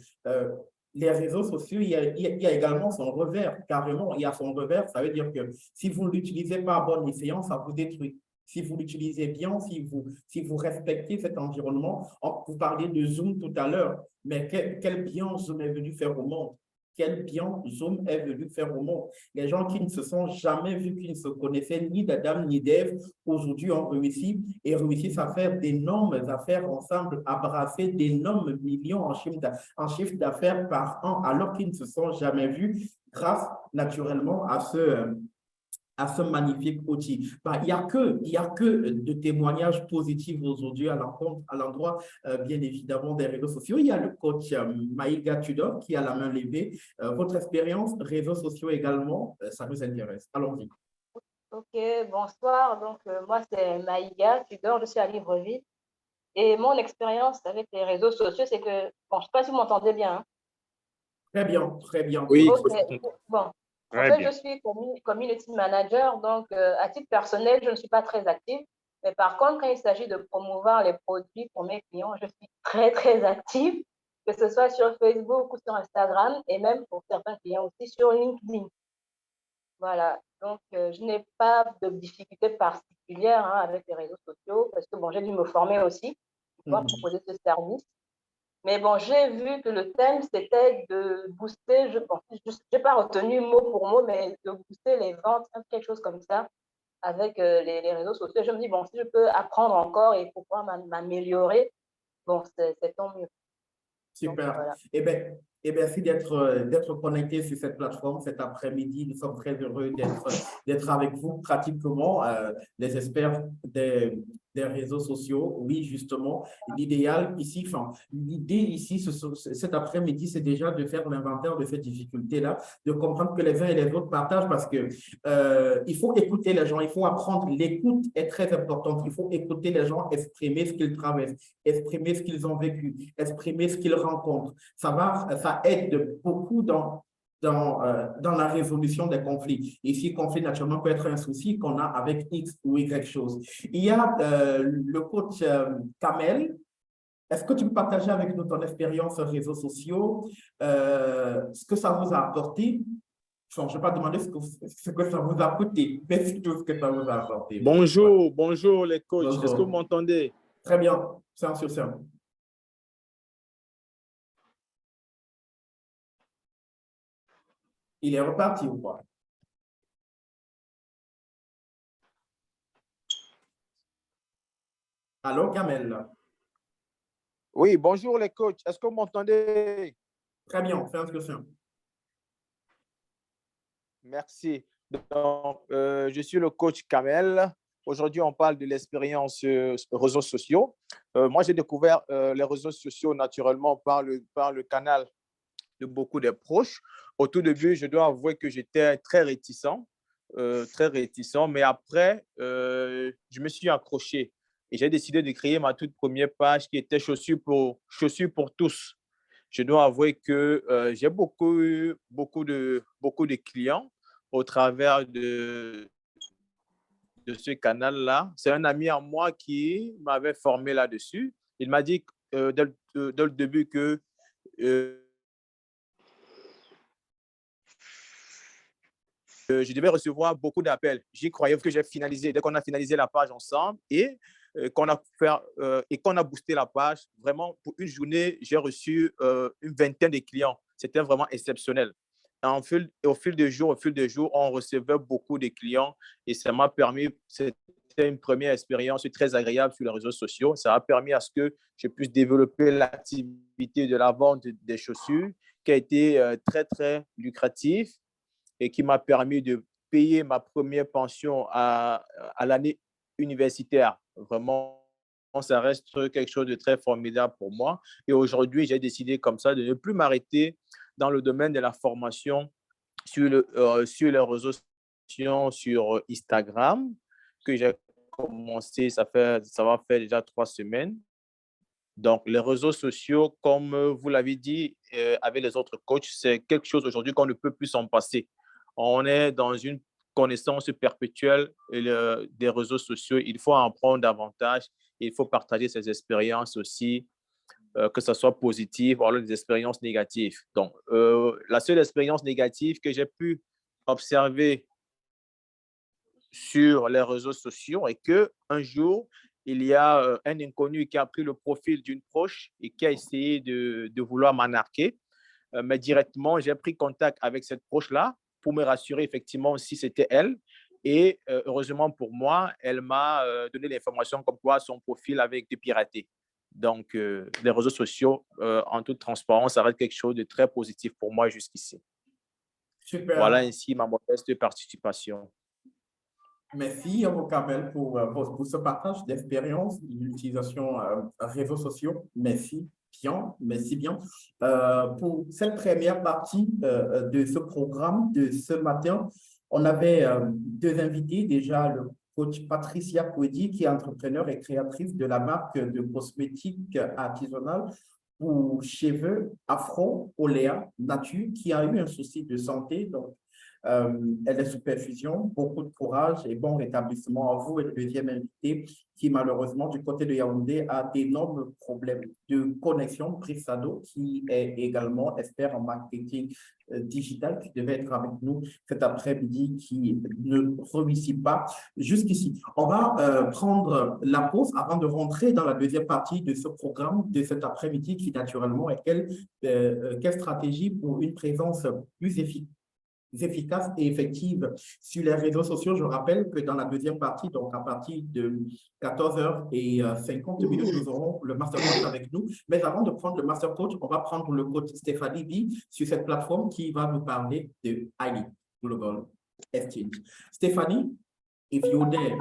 Speaker 1: les réseaux sociaux, il y a également son revers, carrément, il y a son revers. Ça veut dire que si vous ne l'utilisez pas à bon escient, ça vous détruit. Si vous l'utilisez bien, si vous respectez cet environnement, vous parliez de Zoom tout à l'heure, mais quel bien Zoom est venu faire au monde? Quel bien Zoom est venu faire au monde? Les gens qui ne se sont jamais vus, qui ne se connaissaient ni d'Adam ni d'Ève, aujourd'hui ont réussi et réussissent à faire d'énormes affaires ensemble, à brasser d'énormes millions en chiffre d'affaires par an, alors qu'ils ne se sont jamais vus, grâce naturellement à ce magnifique outil. Bah, il y a que de témoignages positifs aujourd'hui à l'endroit, bien évidemment, des réseaux sociaux. Il y a le coach Maïga Tudor qui a la main levée. Votre expérience, réseaux sociaux également, ça nous intéresse. Allons-y.
Speaker 6: Ok, bonsoir. Donc, moi, c'est Maïga Tudor, je suis à Libreville. Et mon expérience avec les réseaux sociaux, c'est que, bon, je ne sais pas si vous m'entendez bien. Hein.
Speaker 1: Très bien, très bien.
Speaker 3: Oui,
Speaker 6: okay. Bon. En fait, je suis community manager, donc à titre personnel, je ne suis pas très active. Mais par contre, quand il s'agit de promouvoir les produits pour mes clients, je suis très, très active, que ce soit sur Facebook ou sur Instagram, et même pour certains clients aussi sur LinkedIn. Voilà, donc je n'ai pas de difficultés particulières avec les réseaux sociaux, parce que bon, j'ai dû me former aussi pour pouvoir proposer ce service. Mais bon, j'ai vu que le thème, c'était de booster, je n'ai pas retenu mot pour mot, mais de booster les ventes, quelque chose comme ça, avec les réseaux sociaux. Je me dis, bon, si je peux apprendre encore et pouvoir m'améliorer, bon, c'est tant mieux.
Speaker 1: Super.
Speaker 6: Donc, voilà.
Speaker 1: Et merci d'être connecté sur cette plateforme cet après-midi. Nous sommes très heureux d'être avec vous pratiquement, les experts des réseaux sociaux. Oui, justement, l'idéal ici, enfin, l'idée ici, cet après-midi, c'est déjà de faire l'inventaire de ces difficultés-là, de comprendre que les uns et les autres partagent parce que il faut écouter les gens, il faut apprendre. L'écoute est très importante. Il faut écouter les gens, exprimer ce qu'ils traversent, exprimer ce qu'ils ont vécu, exprimer ce qu'ils rencontrent. Ça aide beaucoup dans la résolution des conflits. Ici, conflit, naturellement, peut être un souci qu'on a avec X ou Y chose. Il y a le coach Kamel. Est-ce que tu peux partager avec nous ton expérience sur les réseaux sociaux, ce que ça vous a apporté? Je ne vais pas demander ce que ça vous a coûté, mais surtout ce que ça vous a apporté.
Speaker 7: Bonjour, bonjour les coachs.
Speaker 1: Bonjour.
Speaker 7: Est-ce que vous m'entendez?
Speaker 1: Très bien, séance sur séance. Il est reparti ou pas? Allô, Kamel?
Speaker 7: Oui, bonjour les coachs. Est-ce que vous m'entendez?
Speaker 1: Très bien, fais inscription.
Speaker 7: Merci. Donc, je suis le coach Kamel. Aujourd'hui, on parle de l'expérience réseaux sociaux. Moi, j'ai découvert les réseaux sociaux naturellement par le canal de beaucoup de proches. Au tout début, je dois avouer que j'étais très réticent, mais après, je me suis accroché et j'ai décidé de créer ma toute première page qui était chaussures pour tous. Je dois avouer que j'ai beaucoup de clients au travers de ce canal-là. C'est un ami à moi qui m'avait formé là-dessus. Il m'a dit dès le début que je devais recevoir beaucoup d'appels. J'y croyais que j'ai finalisé. Dès qu'on a finalisé la page ensemble et qu'on a boosté la page, vraiment, pour une journée, j'ai reçu une vingtaine de clients. C'était vraiment exceptionnel. Au fil des jours, on recevait beaucoup de clients et ça m'a permis, c'était une première expérience très agréable sur les réseaux sociaux. Ça a permis à ce que je puisse développer l'activité de la vente des chaussures qui a été très, très lucrative et qui m'a permis de payer ma première pension à l'année universitaire. Vraiment, ça reste quelque chose de très formidable pour moi. Et aujourd'hui, j'ai décidé comme ça de ne plus m'arrêter dans le domaine de la formation sur les réseaux sociaux, sur Instagram, que j'ai commencé, ça va faire déjà 3 semaines. Donc, les réseaux sociaux, comme vous l'avez dit avec les autres coachs, c'est quelque chose aujourd'hui qu'on ne peut plus s'en passer. On est dans une connaissance perpétuelle des réseaux sociaux. Il faut en prendre davantage. Il faut partager ses expériences aussi, que ce soit positive ou alors des expériences négatives. Donc, la seule expérience négative que j'ai pu observer sur les réseaux sociaux est qu'un jour, il y a un inconnu qui a pris le profil d'une proche et qui a essayé de vouloir m'arnaquer. Mais directement, j'ai pris contact avec cette proche-là pour me rassurer effectivement si c'était elle. Et heureusement pour moi, elle m'a donné l'information comme quoi son profil avait été piraté. Donc, les réseaux sociaux, en toute transparence, ça reste quelque chose de très positif pour moi jusqu'ici.
Speaker 1: Super.
Speaker 7: Voilà ainsi ma modeste participation.
Speaker 1: Merci, Kamel, pour ce partage d'expérience d'utilisation réseaux sociaux. Merci bien, merci bien. Pour cette première partie de ce programme de ce matin, on avait 2 invités. Déjà, le coach Patricia Kouedi, qui est entrepreneur et créatrice de la marque de cosmétiques artisanale pour cheveux Afro Oléa Nature, qui a eu un souci de santé. Donc, elle est sous perfusion, beaucoup de courage et bon rétablissement à vous. Et le deuxième invité qui, malheureusement, du côté de Yaoundé, a d'énormes problèmes de connexion, Brissado, qui est également expert en marketing digital, qui devait être avec nous cet après-midi, qui ne réussit pas jusqu'ici. On va prendre la pause avant de rentrer dans la deuxième partie de ce programme de cet après-midi, qui naturellement est quelle stratégie pour une présence plus efficace et effective sur les réseaux sociaux. Je rappelle que dans la deuxième partie, donc à partir de 14h50, nous aurons le mastercoach avec nous. Mais avant de prendre le mastercoach, on va prendre le coach Stéphanie B sur cette plateforme qui va nous parler de Highly Global Exchange. Stéphanie, if you're there,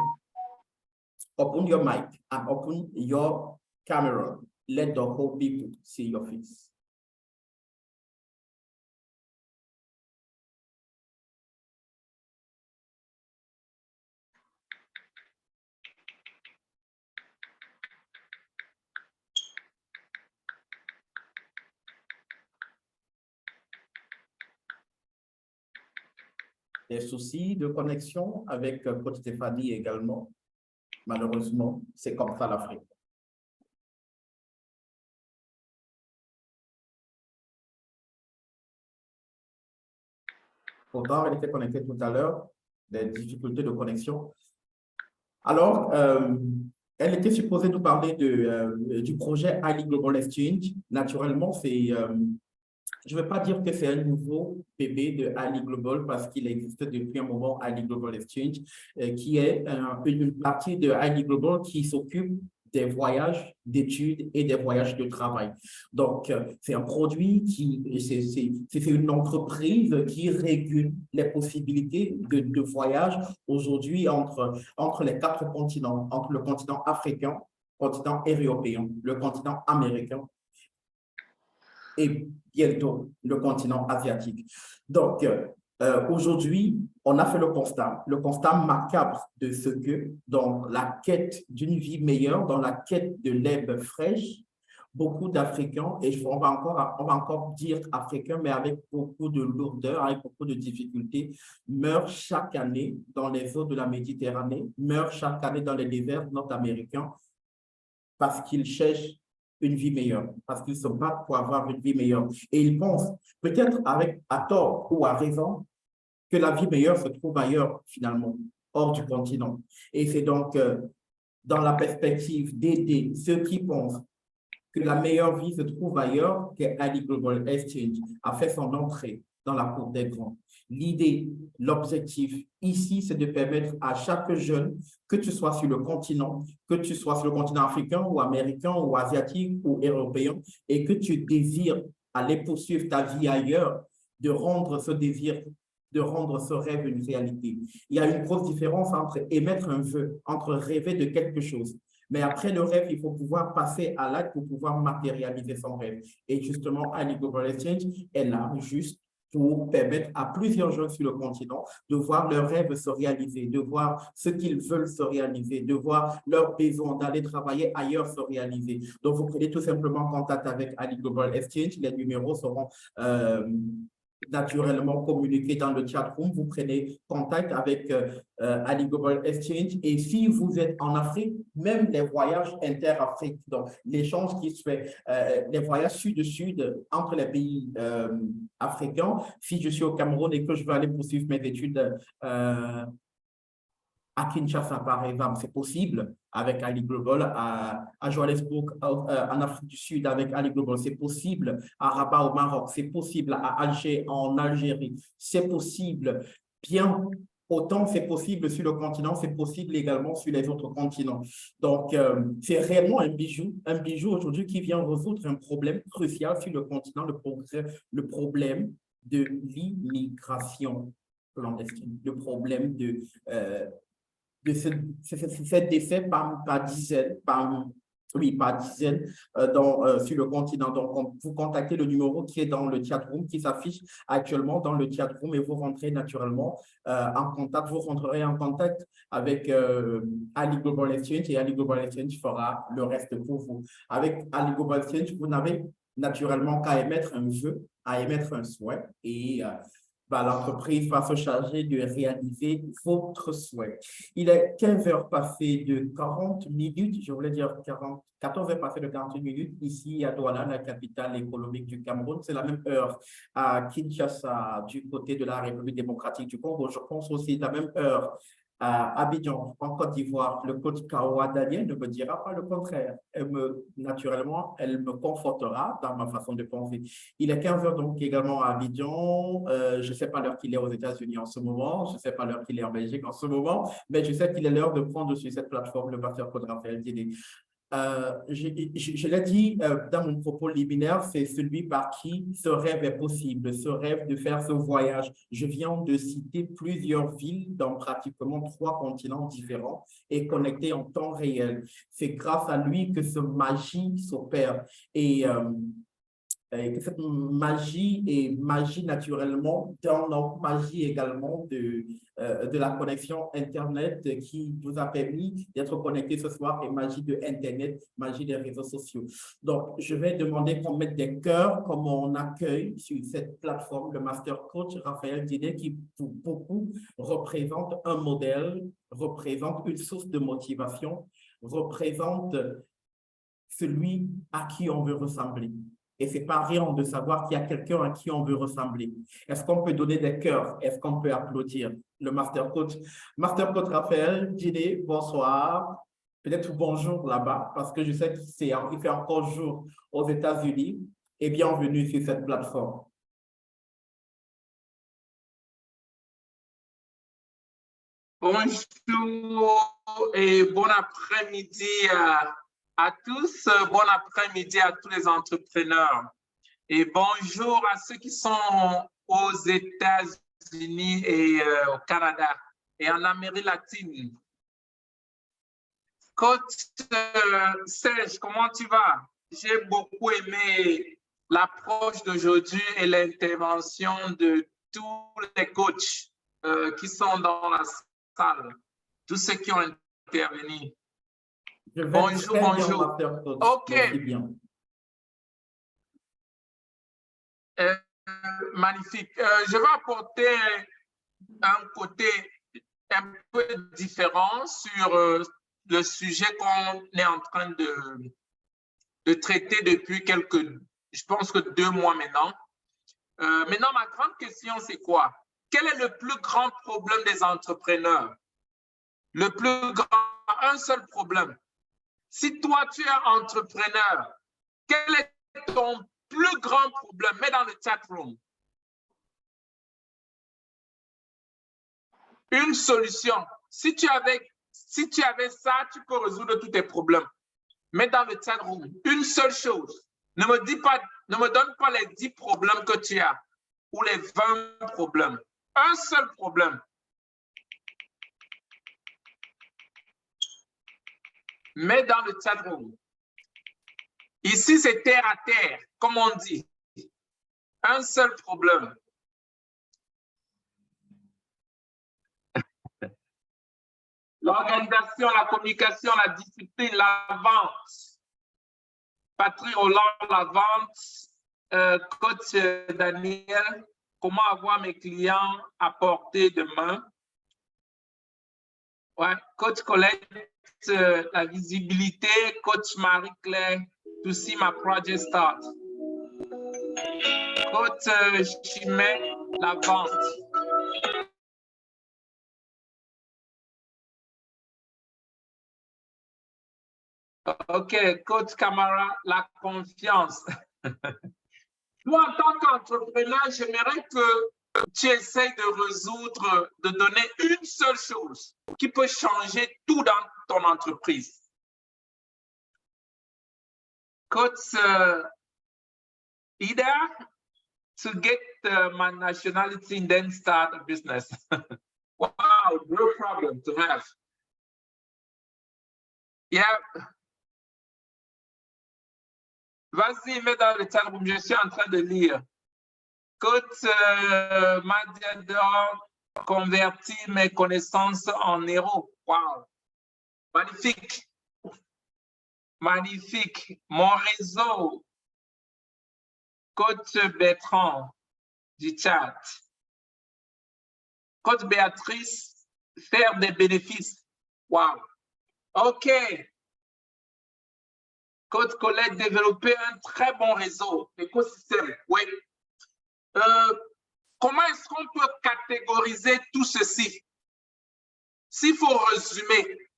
Speaker 1: open your mic and open your camera. Let the whole people see your face. Des soucis de connexion avec coach Stéphanie également. Malheureusement, c'est comme ça l'Afrique. Pourtant, elle était connectée tout à l'heure, des difficultés de connexion. Alors, elle était supposée nous parler du projet Highly Global Exchange. Naturellement, c'est... je ne veux pas dire que c'est un nouveau bébé de Highly Global parce qu'il existe depuis un moment Highly Global Exchange, qui est une partie de Highly Global qui s'occupe des voyages d'études et des voyages de travail. Donc, c'est un produit c'est une entreprise qui régule les possibilités de voyage aujourd'hui entre les 4 continents, entre le continent africain, le continent européen, le continent américain et bientôt le continent asiatique. Donc, aujourd'hui, on a fait le constat macabre de ce que, dans la quête d'une vie meilleure, dans la quête de l'herbe fraîche, beaucoup d'Africains, et on va encore dire Africains, mais avec beaucoup de lourdeur, avec beaucoup de difficultés, meurent chaque année dans les eaux de la Méditerranée, meurent chaque année dans les déserts nord-américains parce qu'ils cherchent une vie meilleure, parce qu'ils se battent pour avoir une vie meilleure. Et ils pensent, peut-être à tort ou à raison, que la vie meilleure se trouve ailleurs, finalement, hors du continent. Et c'est donc dans la perspective d'aider ceux qui pensent que la meilleure vie se trouve ailleurs que Highly Global Exchange a fait son entrée dans la cour des grands. L'idée, l'objectif ici, c'est de permettre à chaque jeune, que tu sois sur le continent, que tu sois sur le continent africain ou américain ou asiatique ou européen, et que tu désires aller poursuivre ta vie ailleurs, de rendre ce désir, de rendre ce rêve une réalité. Il y a une grosse différence entre émettre un vœu, entre rêver de quelque chose. Mais après le rêve, il faut pouvoir passer à l'acte pour pouvoir matérialiser son rêve. Et justement, Ali Global Exchange est là juste pour permettre à plusieurs jeunes sur le continent de voir leurs rêves se réaliser, de voir ce qu'ils veulent se réaliser, de voir leurs besoins d'aller travailler ailleurs se réaliser. Donc, vous prenez tout simplement contact avec Ali Global Exchange. Les numéros seront naturellement communiqués dans le chat room. Vous prenez contact avec Ali Global Exchange. Et si vous êtes en Afrique, même les voyages inter-Afrique, donc l'échange qui se fait, les voyages sud-sud entre les pays africains, si je suis au Cameroun et que je veux aller poursuivre mes études à Kinshasa, par exemple, c'est possible avec Ali Global, à Johannesburg, en Afrique du Sud, avec Ali Global, c'est possible, à Rabat, au Maroc, c'est possible, à Alger, en Algérie, c'est possible, bien autant c'est possible sur le continent, c'est possible également sur les autres continents. Donc, c'est réellement un bijou aujourd'hui qui vient résoudre un problème crucial sur le continent, le problème de l'immigration clandestine, le problème de cet décès par dizaines, sur le continent. Donc, vous contactez le numéro qui est dans le chat room, qui s'affiche actuellement dans le chat room, et vous rentrez naturellement en contact. Vous rentrerez en contact avec Ali Global Exchange, et Ali Global Exchange fera le reste pour vous. Avec Ali Global Exchange, vous n'avez naturellement qu'à émettre un vœu, à émettre un souhait, et l'entreprise va se charger de réaliser votre souhait. Il est 15 heures passées de 40 minutes, je voulais dire 14 heures passées de 48 minutes, ici à Douala, la capitale économique du Cameroun. C'est la même heure à Kinshasa, du côté de la République démocratique du Congo. Je pense aussi la même heure à Abidjan, en Côte d'Ivoire. Le coach Kawa Daniel ne me dira pas le contraire. Naturellement, elle me confortera dans ma façon de penser. Il est 15 heures donc également à Abidjan. Je ne sais pas l'heure qu'il est aux États-Unis en ce moment. Je ne sais pas l'heure qu'il est en Belgique en ce moment. Mais je sais qu'il est l'heure de prendre sur cette plateforme le Master Code Raphaël Dine. Je l'ai dit dans mon propos liminaire, c'est celui par qui ce rêve est possible, ce rêve de faire ce voyage. Je viens de citer plusieurs villes dans pratiquement 3 continents différents et connectées en temps réel. C'est grâce à lui que cette magie s'opère. Et que cette magie est magie naturellement dans notre magie également de la connexion Internet qui nous a permis d'être connectés ce soir, et magie de Internet, magie des réseaux sociaux. Donc, je vais demander qu'on mette des cœurs comme on accueille sur cette plateforme le Master Coach Raphaël Dine, qui pour beaucoup représente un modèle, représente une source de motivation, représente celui à qui on veut ressembler. Et c'est pas rien de savoir qu'il y a quelqu'un à qui on veut ressembler. Est-ce qu'on peut donner des cœurs? Est-ce qu'on peut applaudir le Master Coach? Master Coach Raphaël Dine, bonsoir. Peut-être bonjour là-bas, parce que je sais qu'il fait encore jour aux États-Unis. Et bienvenue sur cette plateforme.
Speaker 8: Bonjour et bon après-midi à tous, bon après-midi à tous les entrepreneurs et bonjour à ceux qui sont aux États-Unis et au Canada et en Amérique latine. Coach Serge, comment tu vas? J'ai beaucoup aimé l'approche d'aujourd'hui et l'intervention de tous les coachs qui sont dans la salle, tous ceux qui ont intervenu. Bonjour, bonjour. OK. Magnifique. Je vais apporter un côté un peu différent sur le sujet qu'on est en train de traiter depuis je pense que 2 mois maintenant. Maintenant, ma grande question, c'est quoi? Quel est le plus grand problème des entrepreneurs? Le plus grand, un seul problème. Si toi, tu es entrepreneur, quel est ton plus grand problème? Mets dans le chat room. une solution. Si tu avais ça, tu peux résoudre tous tes problèmes. Mais dans le chat room, une seule chose. Ne me donne pas les 10 problèmes que tu as ou les 20 problèmes. Un seul problème. Mets dans le chat room. Ici, c'est terre à terre, comme on dit. Un seul problème. L'organisation, la communication, la discipline, la vente. Patrick Hollande, la vente. Coach Daniel, comment avoir mes clients à portée de main. Ouais. Coach Colette, la visibilité. Coach Marie-Claire, to see my project start. Coach Chimay, la vente. OK, coach Camara, la confiance. Moi, en tant qu'entrepreneur, j'aimerais que tu essayes de résoudre, de donner une seule chose qui peut changer tout dans ton entreprise. Coach Ida, to get my nationality and then start a business. Wow, no problem to have. Yeah. Vas-y, mets dans le chat room, je suis en train de lire. Coach Madiador, convertir mes connaissances en euros. Wow, magnifique. Magnifique. Mon réseau. Coach Bertrand du chat. Coach Béatrice, faire des bénéfices. Wow. OK. Coach Colette, développer un très bon réseau, écosystème. Oui. Comment est-ce qu'on peut catégoriser tout ceci? S'il faut résumer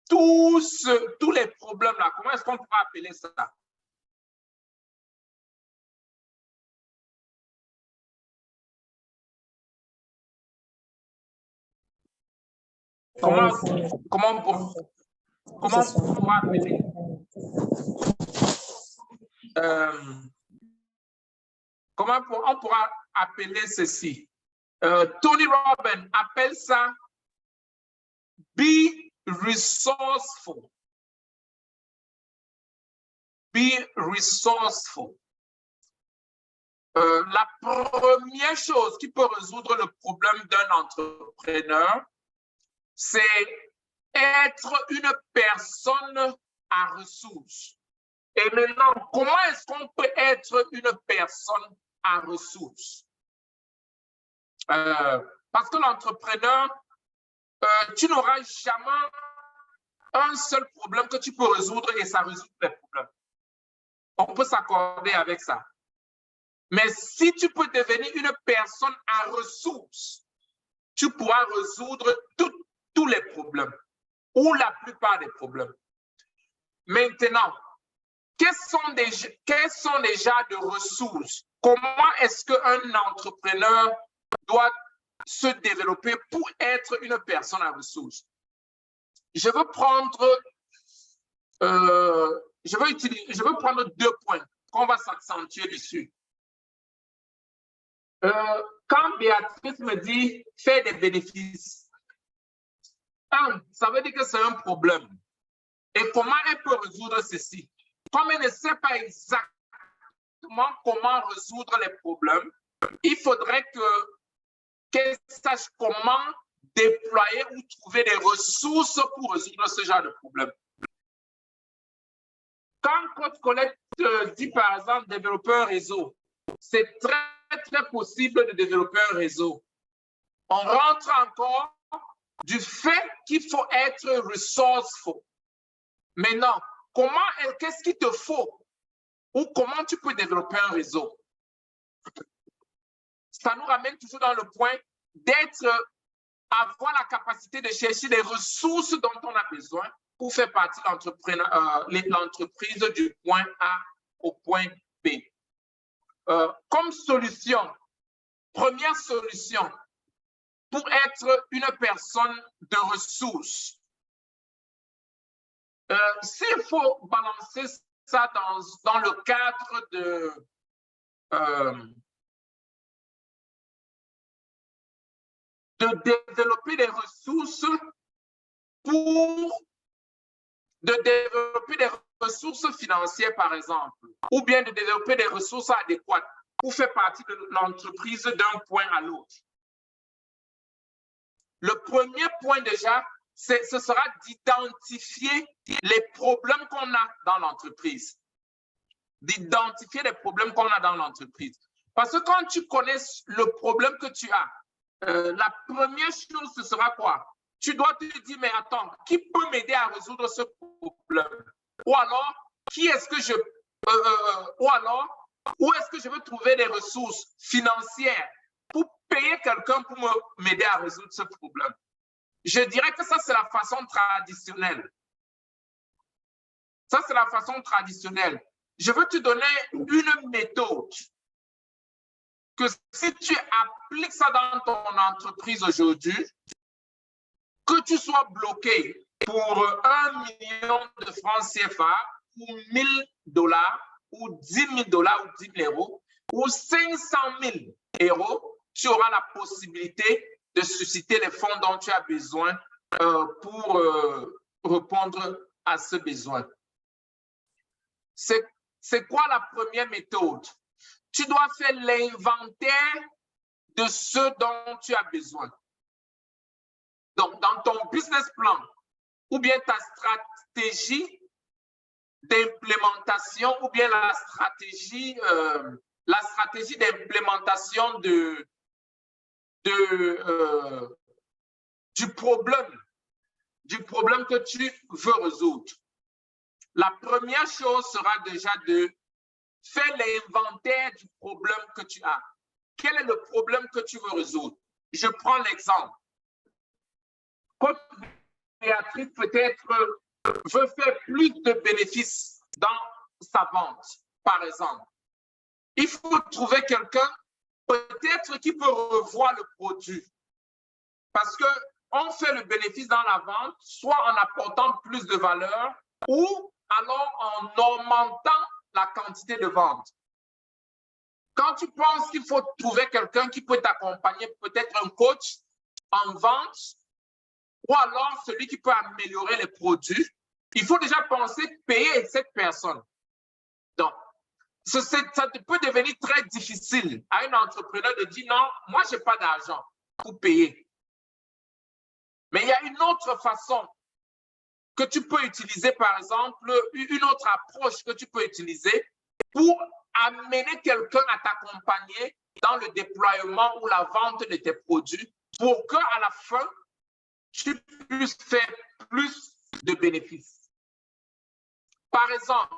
Speaker 8: tous les problèmes-là, comment est-ce qu'on peut appeler ça? Comment on pourra appeler? Comment on pourra appeler ceci? Tony Robbins appelle ça be resourceful. Be resourceful. La première chose qui peut résoudre le problème d'un entrepreneur, c'est être une personne à ressources. Et maintenant, comment est-ce qu'on peut être une personne à ressources? Parce que l'entrepreneur, tu n'auras jamais un seul problème que tu peux résoudre et ça résout les problèmes. On peut s'accorder avec ça. Mais si tu peux devenir une personne à ressources, tu pourras résoudre tous les problèmes ou la plupart des problèmes. Maintenant, quels sont les genres de ressources? Comment est-ce qu'un entrepreneur doit se développer pour être une personne à ressources? Je veux prendre deux points qu'on va s'accentuer dessus. Quand Béatrice me dit faire des bénéfices, ça veut dire que c'est un problème. Et comment elle peut résoudre ceci? Comme elle ne sait pas exactement comment résoudre les problèmes, il faudrait qu'elle sache comment déployer ou trouver des ressources pour résoudre ce genre de problème. Quand Coach Colette dit par exemple développer un réseau, c'est très possible de développer un réseau. On rentre encore du fait qu'il faut être resourceful. Maintenant, qu'est-ce qu'il te faut ou comment tu peux développer un réseau? Ça nous ramène toujours dans le point avoir la capacité de chercher les ressources dont on a besoin pour faire partie de l'entreprise du point A au point B. Comme solution, première solution, pour être une personne de ressources. S'il faut balancer ça dans le cadre de développer des ressources de développer des ressources financières, par exemple, ou bien de développer des ressources adéquates pour faire partie de l'entreprise d'un point à l'autre. Le premier point déjà, ce sera d'identifier les problèmes qu'on a dans l'entreprise. D'identifier les problèmes qu'on a dans l'entreprise. Parce que quand tu connais le problème que tu as, la première chose, ce sera quoi? Tu dois te dire, mais attends, qui peut m'aider à résoudre ce problème? Ou alors, où est-ce que je veux trouver des ressources financières pour payer quelqu'un pour m'aider à résoudre ce problème? Je dirais que ça, c'est la façon traditionnelle. Ça, c'est la façon traditionnelle. Je veux te donner une méthode que si tu appliques ça dans ton entreprise aujourd'hui, que tu sois bloqué pour 1 million de francs CFA ou 1 000 $ ou 10 000 $ ou 10 000 euros ou 500 000 euros, tu auras la possibilité de susciter les fonds dont tu as besoin pour répondre à ce besoin. C'est quoi la première méthode? Tu dois faire l'inventaire de ce dont tu as besoin. Donc, dans ton business plan ou bien ta stratégie d'implémentation ou bien la stratégie d'implémentation du problème que tu veux résoudre. La première chose sera déjà de faire l'inventaire du problème que tu as. Quel est le problème que tu veux résoudre? Je prends l'exemple. Comme Béatrice peut-être veut faire plus de bénéfices dans sa vente, par exemple. Il faut trouver quelqu'un peut-être qui peut revoir le produit. Parce qu'on fait le bénéfice dans la vente, soit en apportant plus de valeur ou alors en augmentant la quantité de vente. Quand tu penses qu'il faut trouver quelqu'un qui peut t'accompagner, peut-être un coach en vente, ou alors celui qui peut améliorer les produits, il faut déjà penser payer cette personne. Donc, ça peut devenir très difficile à un entrepreneur de dire non, moi, je n'ai pas d'argent pour payer. Mais il y a une autre façon que tu peux utiliser, par exemple, une autre approche que tu peux utiliser pour amener quelqu'un à t'accompagner dans le déploiement ou la vente de tes produits pour qu'à la fin, tu puisses faire plus de bénéfices. Par exemple,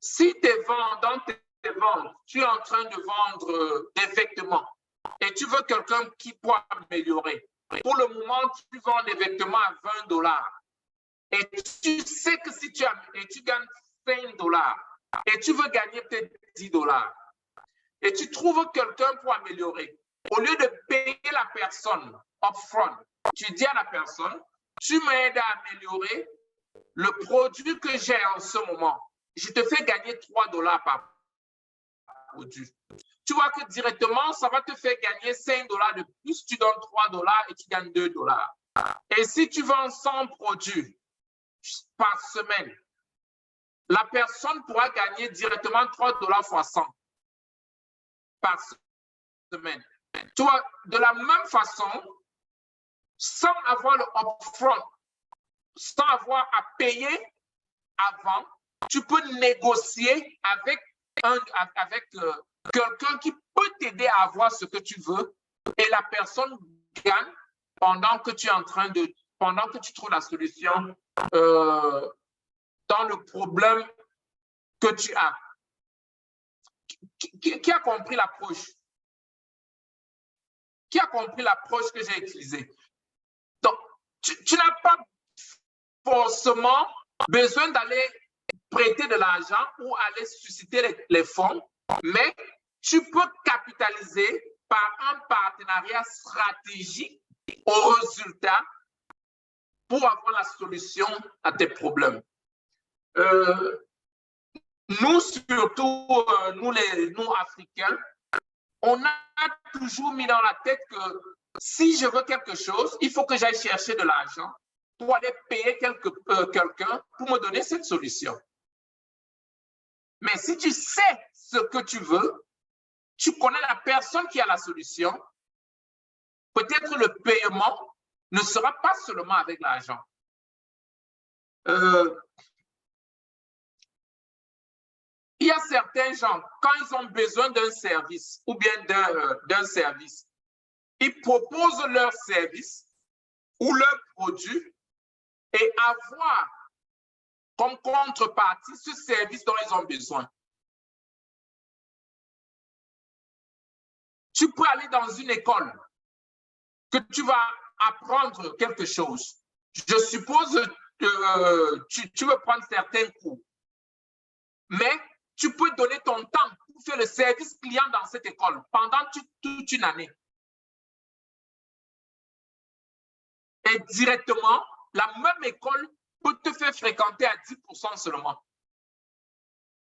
Speaker 8: si dans tes ventes, tu es en train de vendre des vêtements et tu veux quelqu'un qui peut améliorer. Pour le moment, tu vends des vêtements à 20 $. Et tu sais que si tu gagnes 5 $ et tu veux gagner peut-être 10 $, et tu trouves quelqu'un pour améliorer, au lieu de payer la personne upfront, tu dis à la personne, tu m'aides à améliorer le produit que j'ai en ce moment. Je te fais gagner 3 $ par produit. Tu vois que directement, ça va te faire gagner 5 $ de plus. Tu donnes 3 $ et tu gagnes 2 $. Et si tu vends 100 produits par semaine, la personne pourra gagner directement 3 $ fois 100 par semaine. Tu vois, de la même façon, sans avoir le upfront, sans avoir à payer avant, tu peux négocier avec quelqu'un qui peut t'aider à avoir ce que tu veux et la personne gagne pendant que tu trouves la solution dans le problème que tu as. Qui a compris l'approche? Qui a compris l'approche que j'ai utilisée? Donc, tu n'as pas forcément besoin d'aller prêter de l'argent ou aller susciter les fonds, mais tu peux capitaliser par un partenariat stratégique au résultat pour avoir la solution à tes problèmes. Nous, surtout, nous Africains, on a toujours mis dans la tête que si je veux quelque chose, il faut que j'aille chercher de l'argent pour aller payer quelqu'un pour me donner cette solution. Mais si tu sais ce que tu veux, tu connais la personne qui a la solution, peut-être le paiement ne sera pas seulement avec l'argent. Il y a certains gens, quand ils ont besoin d'un service ou bien d'un service, ils proposent leur service ou leur produit et avoir comme contrepartie ce service dont ils ont besoin. Tu peux aller dans une école que tu vas apprendre quelque chose. Je suppose que tu veux prendre certains cours, mais tu peux donner ton temps pour faire le service client dans cette école pendant toute une année. Et directement, la même école peut te faire fréquenter à 10% seulement.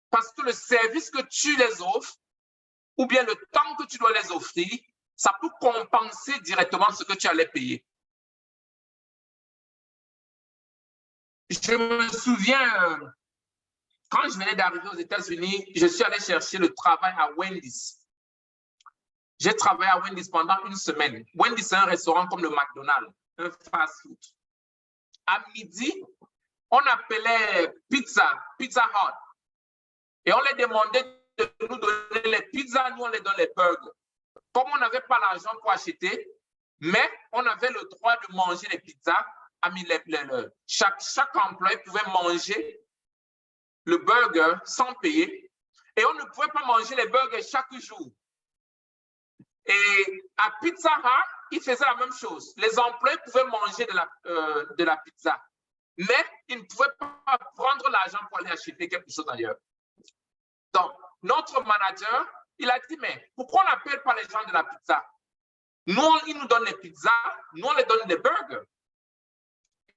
Speaker 8: Parce que le service que tu les offres, ou bien le temps que tu dois les offrir, ça peut compenser directement ce que tu allais payer. Je me souviens, quand je venais d'arriver aux États-Unis, je suis allé chercher le travail à Wendy's. J'ai travaillé à Wendy's pendant une semaine. Wendy's, c'est un restaurant comme le McDonald's, un fast-food. À midi, on appelait Pizza Hut. Et on les demandait de nous donner les pizzas, nous on les donne les burgers. Comme on n'avait pas l'argent pour acheter, mais on avait le droit de manger les pizzas, chaque employé pouvait manger le burger sans payer et on ne pouvait pas manger les burgers chaque jour. Et à Pizza Hut, ils faisaient la même chose. Les employés pouvaient manger de la pizza, mais ils ne pouvaient pas prendre l'argent pour aller acheter quelque chose ailleurs. Donc, notre manager, il a dit, mais pourquoi on n'appelle pas les gens de la pizza? Nous, ils nous donnent les pizzas, nous, on les donne les burgers.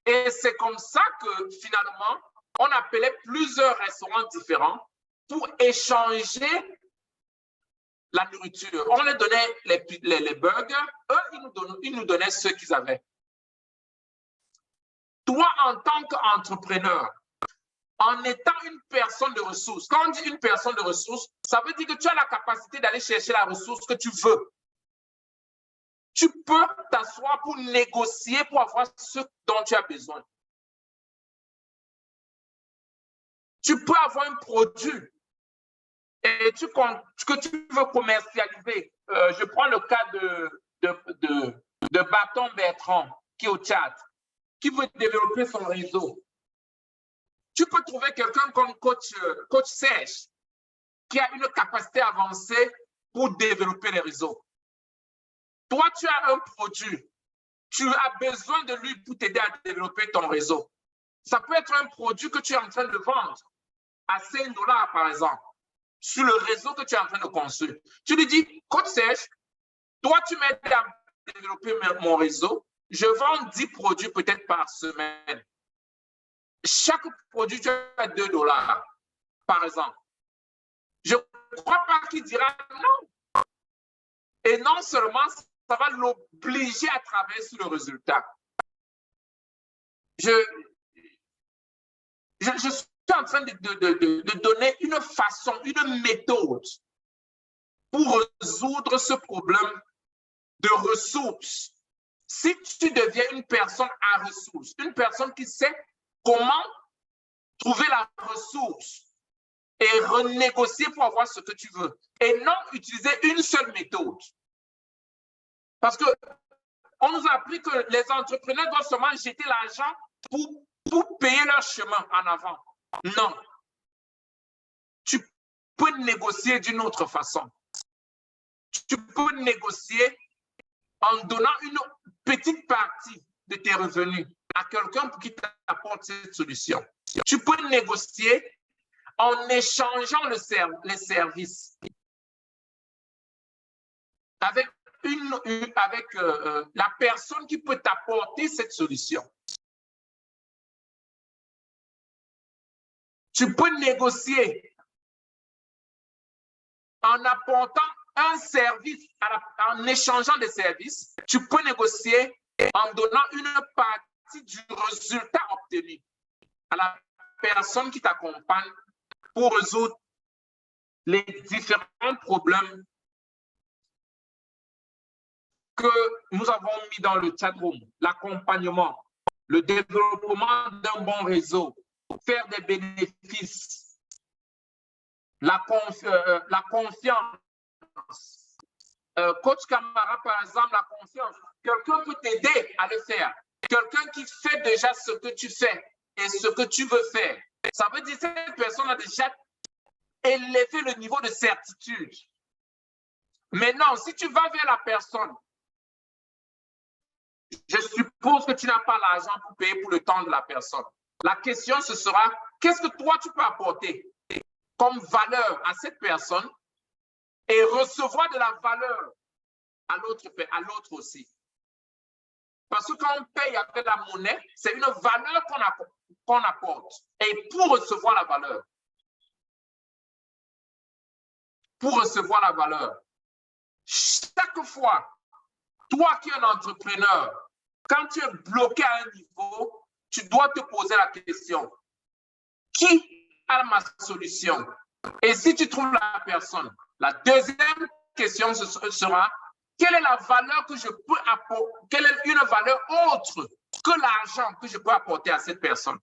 Speaker 8: Et c'est comme ça que, finalement, on appelait plusieurs restaurants différents pour échanger la nourriture. On les donnait les burgers, eux, ils nous donnaient ce qu'ils avaient. Toi, en tant qu'entrepreneur, en étant une personne de ressources, quand on dit une personne de ressources, ça veut dire que tu as la capacité d'aller chercher la ressource que tu veux. Tu peux t'asseoir pour négocier, pour avoir ce dont tu as besoin. Tu peux avoir un produit et que tu veux commercialiser. Je prends le cas de Bâton Bertrand, qui est au Tchad, qui veut développer son réseau. Tu peux trouver quelqu'un comme coach Serge, qui a une capacité avancée pour développer les réseaux. Toi, tu as un produit, tu as besoin de lui pour t'aider à développer ton réseau. Ça peut être un produit que tu es en train de vendre à $5 par exemple, sur le réseau que tu es en train de construire. Tu lui dis, coach Serge, toi, tu m'aides à développer mon réseau, je vends 10 produits peut-être par semaine. Chaque produit, tu as $2, par exemple. Je ne crois pas qu'il dira non. Et non seulement, ça va l'obliger à travailler sur le résultat. Je suis en train de donner une façon, une méthode pour résoudre ce problème de ressources. Si tu deviens une personne à ressources, une personne qui sait comment trouver la ressource et renégocier pour avoir ce que tu veux, et non utiliser une seule méthode. Parce qu'on nous a appris que les entrepreneurs doivent seulement jeter l'argent pour payer leur chemin en avant. Non. Tu peux négocier d'une autre façon. Tu peux négocier en donnant une petite partie de tes revenus à quelqu'un pour qui t'apporte cette solution. Tu peux négocier en échangeant les services avec la personne qui peut t'apporter cette solution. Tu peux négocier en apportant un service, en échangeant des services. Tu peux négocier en donnant une partie du résultat obtenu à la personne qui t'accompagne pour résoudre les différents problèmes que nous avons mis dans le chat room, l'accompagnement, le développement d'un bon réseau, faire des bénéfices, la confiance. Coach Camara, par exemple, la confiance. Quelqu'un peut t'aider à le faire. Quelqu'un qui fait déjà ce que tu fais et ce que tu veux faire. Ça veut dire que cette personne a déjà élevé le niveau de certitude. Maintenant, si tu vas vers la personne, je suppose que tu n'as pas l'argent pour payer pour le temps de la personne. La question, ce sera, qu'est-ce que toi, tu peux apporter comme valeur à cette personne et recevoir de la valeur à l'autre aussi. Parce que quand on paye avec la monnaie, c'est une valeur qu'on apporte. Et pour recevoir la valeur, chaque fois, toi qui es un entrepreneur, quand tu es bloqué à un niveau, tu dois te poser la question, qui a ma solution? Et si tu trouves la personne, la deuxième question sera, quelle est la valeur que je peux apporter? Quelle est une valeur autre que l'argent que je peux apporter à cette personne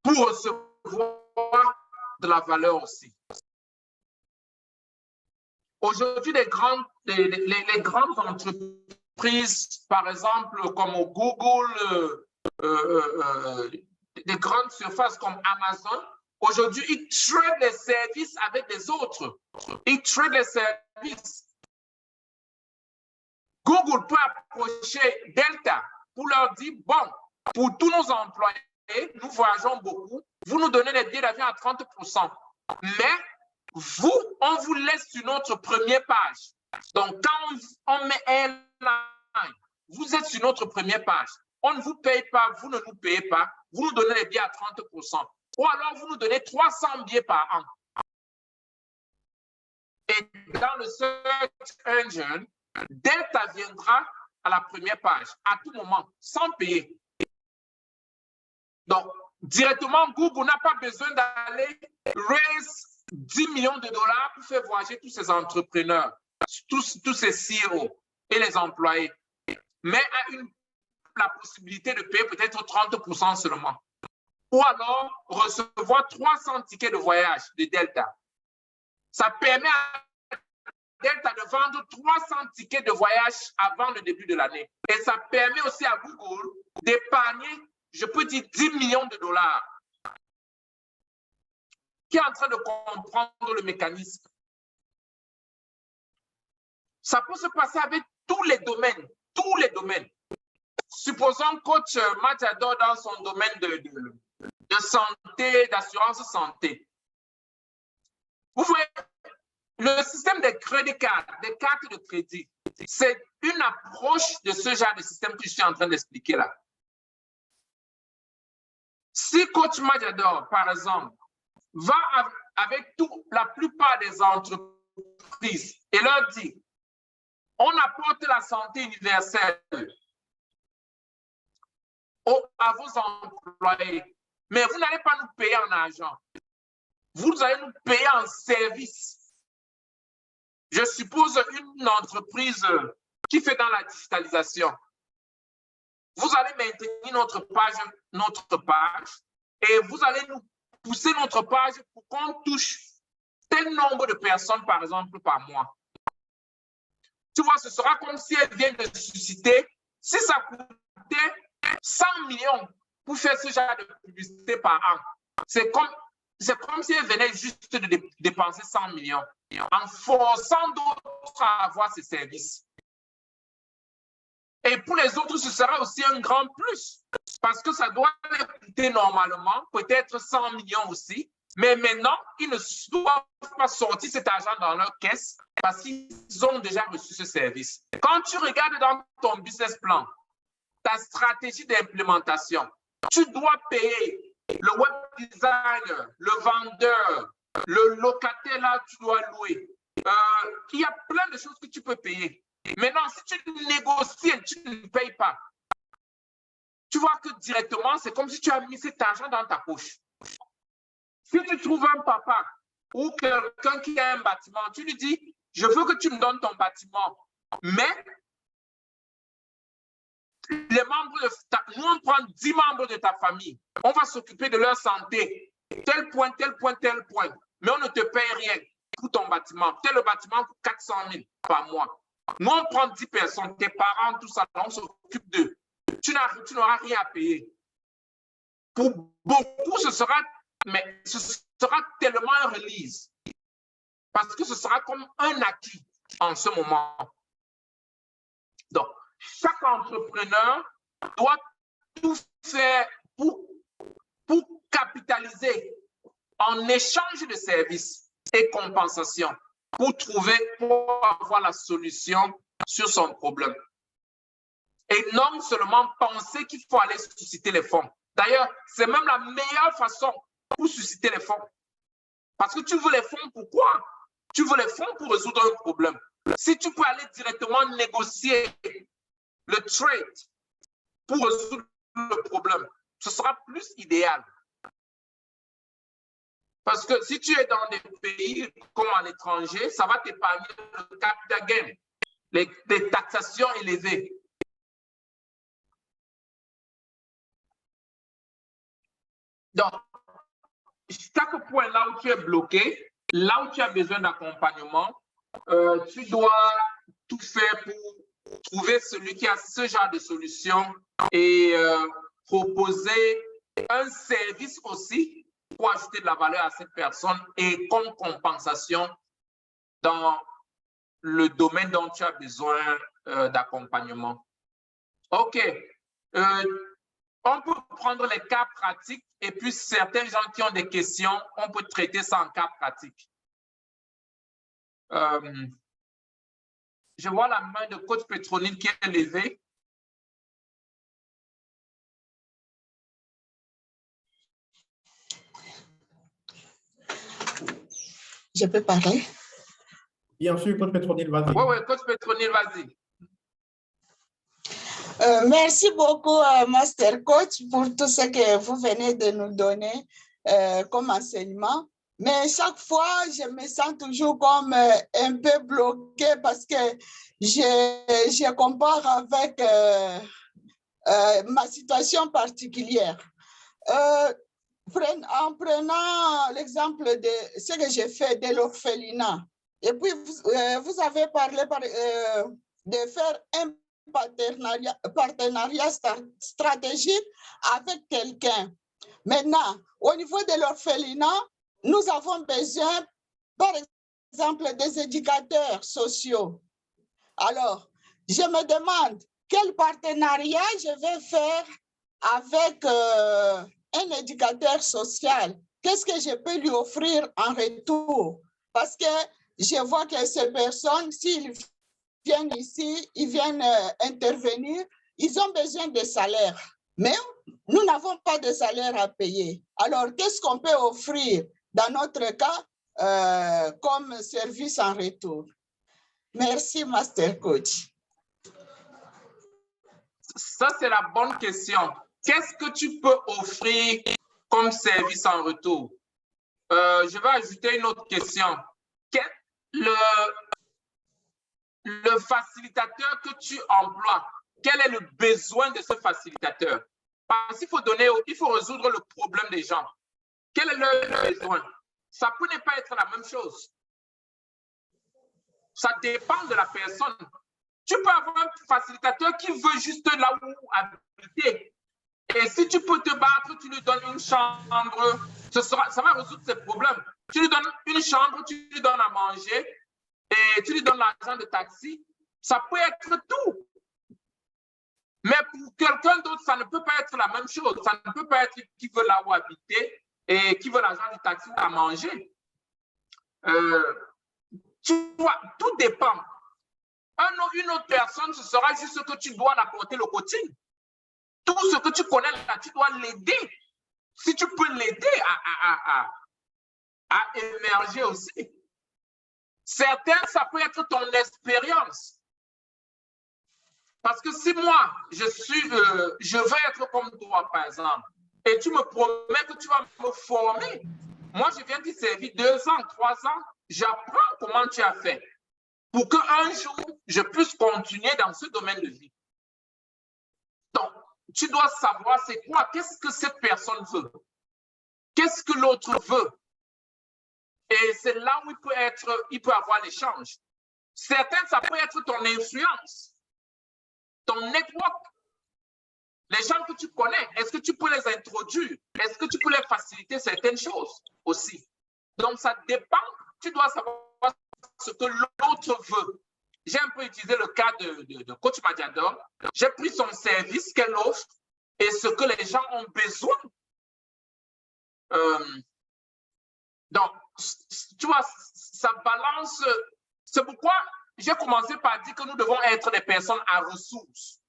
Speaker 8: pour recevoir de la valeur aussi? Aujourd'hui, les grandes entreprises, par exemple, comme Google, des grandes surfaces comme Amazon, aujourd'hui, ils traitent les services avec les autres. Ils traitent les services. Google peut approcher Delta pour leur dire, bon, pour tous nos employés, nous voyageons beaucoup, vous nous donnez les billets d'avion à 30%. Mais vous, on vous laisse sur notre première page. Donc, quand on met airline, vous êtes sur notre première page. On ne vous paye pas, vous ne nous payez pas, vous nous donnez les billets à 30%. Ou alors, vous nous donnez 300 billets par an. Et dans le search engine, Delta viendra à la première page, à tout moment, sans payer. Donc, directement, Google n'a pas besoin d'aller raise 10 millions de dollars pour faire voyager tous ces entrepreneurs, tous ces CEO et les employés, mais a la possibilité de payer peut-être 30% seulement. Ou alors recevoir 300 tickets de voyage de Delta. Ça permet à Delta de vendre 300 tickets de voyage avant le début de l'année. Et ça permet aussi à Google d'épargner, je peux dire, 10 millions de dollars. Qui est en train de comprendre le mécanisme? Ça peut se passer avec tous les domaines, tous les domaines. Supposons coach Matador dans son domaine de santé, d'assurance santé. Vous voyez, le système des crédits cartes, des cartes de crédit, c'est une approche de ce genre de système que je suis en train d'expliquer là. Si coach Matador, par exemple, va avec la plupart des entreprises et leur dit, on apporte la santé universelle à vos employés, mais vous n'allez pas nous payer en argent. Vous allez nous payer en service. Je suppose une entreprise qui fait dans la digitalisation. Vous allez maintenir notre page et vous allez nous pousser notre page pour qu'on touche tel nombre de personnes, par exemple, par mois. Tu vois, ce sera comme si elle vient de susciter, si ça coûtait 100 millions pour faire ce genre de publicité par an. C'est comme si elle venait juste de dépenser 100 millions en forçant d'autres à avoir ces services. Et pour les autres, ce sera aussi un grand plus parce que ça doit les coûter normalement, peut-être 100 millions aussi, Mais maintenant, ils ne doivent pas sortir cet argent dans leur caisse parce qu'ils ont déjà reçu ce service. Quand tu regardes dans ton business plan, ta stratégie d'implémentation, tu dois payer le web designer, le vendeur, le locataire là, tu dois louer. Il y a plein de choses que tu peux payer. Maintenant, si tu négocies et tu ne payes pas, tu vois que directement, c'est comme si tu as mis cet argent dans ta poche. Si tu trouves un papa ou quelqu'un qui a un bâtiment, tu lui dis, je veux que tu me donnes ton bâtiment, mais les membres nous, on prend 10 membres de ta famille, on va s'occuper de leur santé, tel point, tel point, tel point, mais on ne te paye rien pour ton bâtiment. Tel bâtiment coûte 400 000 par mois. Nous, on prend 10 personnes, tes parents, tout ça, on s'occupe d'eux. Tu n'auras rien à payer. Pour beaucoup, ce sera tellement un release. Parce que ce sera comme un acquis en ce moment. Donc, chaque entrepreneur doit tout faire pour capitaliser en échange de services et compensations pour avoir la solution sur son problème. Et non seulement penser qu'il faut aller susciter les fonds. D'ailleurs, c'est même la meilleure façon pour susciter les fonds. Parce que tu veux les fonds, pourquoi? Tu veux les fonds pour résoudre un problème. Si tu peux aller directement négocier le trade pour résoudre le problème, ce sera plus idéal. Parce que si tu es dans des pays comme à l'étranger, ça va t'épargner le capital gain, les taxations élevées. Donc, chaque point là où tu es bloqué, là où tu as besoin d'accompagnement, tu dois tout faire pour trouver celui qui a ce genre de solution et proposer un service aussi pour ajouter de la valeur à cette personne et comme compensation dans le domaine dont tu as besoin d'accompagnement. OK. On peut prendre les cas pratiques et puis certains gens qui ont des questions, on peut traiter ça en cas pratique. Je vois la main de coach Petronil qui est levée.
Speaker 9: Je peux parler?
Speaker 1: Bien sûr, coach Petronil, vas-y.
Speaker 8: Oui, coach Petronil, vas-y.
Speaker 9: Merci beaucoup, Master Coach, pour tout ce que vous venez de nous donner comme enseignement. Mais chaque fois, je me sens toujours comme un peu bloquée parce que je compare avec ma situation particulière. En prenant l'exemple de ce que j'ai fait de l'orphelinat, et puis vous avez parlé de faire un partenariat stratégique avec quelqu'un. Maintenant, au niveau de l'orphelinat, nous avons besoin, par exemple, des éducateurs sociaux. Alors, je me demande quel partenariat je vais faire avec un éducateur social. Qu'est-ce que je peux lui offrir en retour? Parce que je vois que ces personnes, s'ils viennent ici, ils viennent intervenir, ils ont besoin de salaire. Mais nous n'avons pas de salaire à payer. Alors, qu'est-ce qu'on peut offrir dans notre cas comme service en retour? Merci, Master Coach.
Speaker 8: Ça, c'est la bonne question. Qu'est-ce que tu peux offrir comme service en retour? Je vais ajouter une autre question. Le facilitateur que tu emploies, quel est le besoin de ce facilitateur? Parce qu'il faut résoudre le problème des gens. Quel est leur besoin? Ça peut ne pas être la même chose. Ça dépend de la personne. Tu peux avoir un facilitateur qui veut juste là où habiter. Et si tu peux te battre, tu lui donnes une chambre, ça va résoudre ses problèmes. Tu lui donnes une chambre, tu lui donnes à manger et tu lui donnes l'argent de taxi. Ça peut être tout. Mais pour quelqu'un d'autre, ça ne peut pas être la même chose. Ça ne peut pas être qui veut là où habiter et qui veut l'argent du taxi à manger. Tu vois, tout dépend. Une autre personne, ce sera juste que tu dois l'apporter le coaching. Tout ce que tu connais là, tu dois l'aider. Si tu peux l'aider à émerger aussi. Certains, ça peut être ton expérience. Parce que si moi, je veux être comme toi, par exemple, et tu me promets que tu vas me former, moi, je viens t'y servir 2 ans, 3 ans, j'apprends comment tu as fait pour qu'un jour, je puisse continuer dans ce domaine de vie. Donc, tu dois savoir c'est quoi, qu'est-ce que cette personne veut, qu'est-ce que l'autre veut. Et c'est là où il peut avoir l'échange. Certains, ça peut être ton influence, ton network. Les gens que tu connais, est-ce que tu peux les introduire? Est-ce que tu peux les faciliter certaines choses aussi? Donc, ça dépend. Tu dois savoir ce que l'autre veut. J'ai un peu utilisé le cas de Coach Madiador. J'ai pris son service qu'elle offre et ce que les gens ont besoin. Donc, tu vois, ça balance. C'est pourquoi j'ai commencé par dire que nous devons être des personnes à ressources.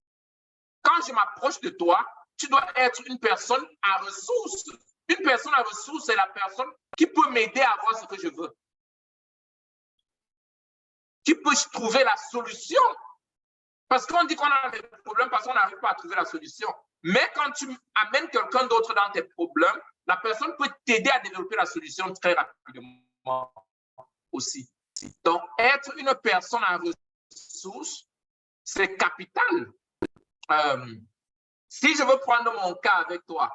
Speaker 8: Quand je m'approche de toi, tu dois être une personne à ressources. Une personne à ressources, c'est la personne qui peut m'aider à avoir ce que je veux. Qui peut trouver la solution. Parce qu'on dit qu'on a des problèmes parce qu'on n'arrive pas à trouver la solution. Mais quand tu amènes quelqu'un d'autre dans tes problèmes, la personne peut t'aider à développer la solution très rapidement aussi. Donc, être une personne à ressources, c'est capital. Si je veux prendre mon cas avec toi,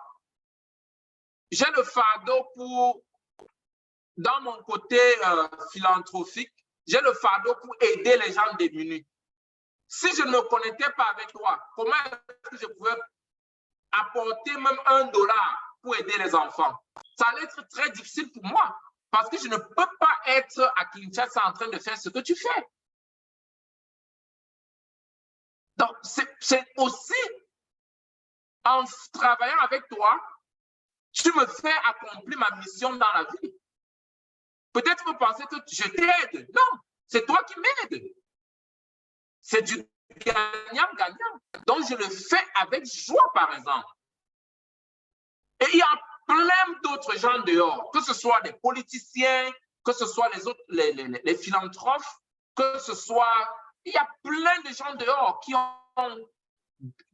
Speaker 8: j'ai le fardeau dans mon côté philanthropique, j'ai le fardeau pour aider les gens démunis. Si je ne me connectais pas avec toi, comment est-ce que je pouvais apporter même $1 pour aider les enfants? Ça allait être très difficile pour moi parce que je ne peux pas être à Kinshasa en train de faire ce que tu fais. Donc, c'est aussi en travaillant avec toi, tu me fais accomplir ma mission dans la vie. Peut-être vous pensez que je t'aide. Non, c'est toi qui m'aides. C'est du gagnant-gagnant. Donc, je le fais avec joie, par exemple. Et il y a plein d'autres gens dehors, que ce soit des politiciens, que ce soit les philanthropes, que ce soit... Il y a plein de gens dehors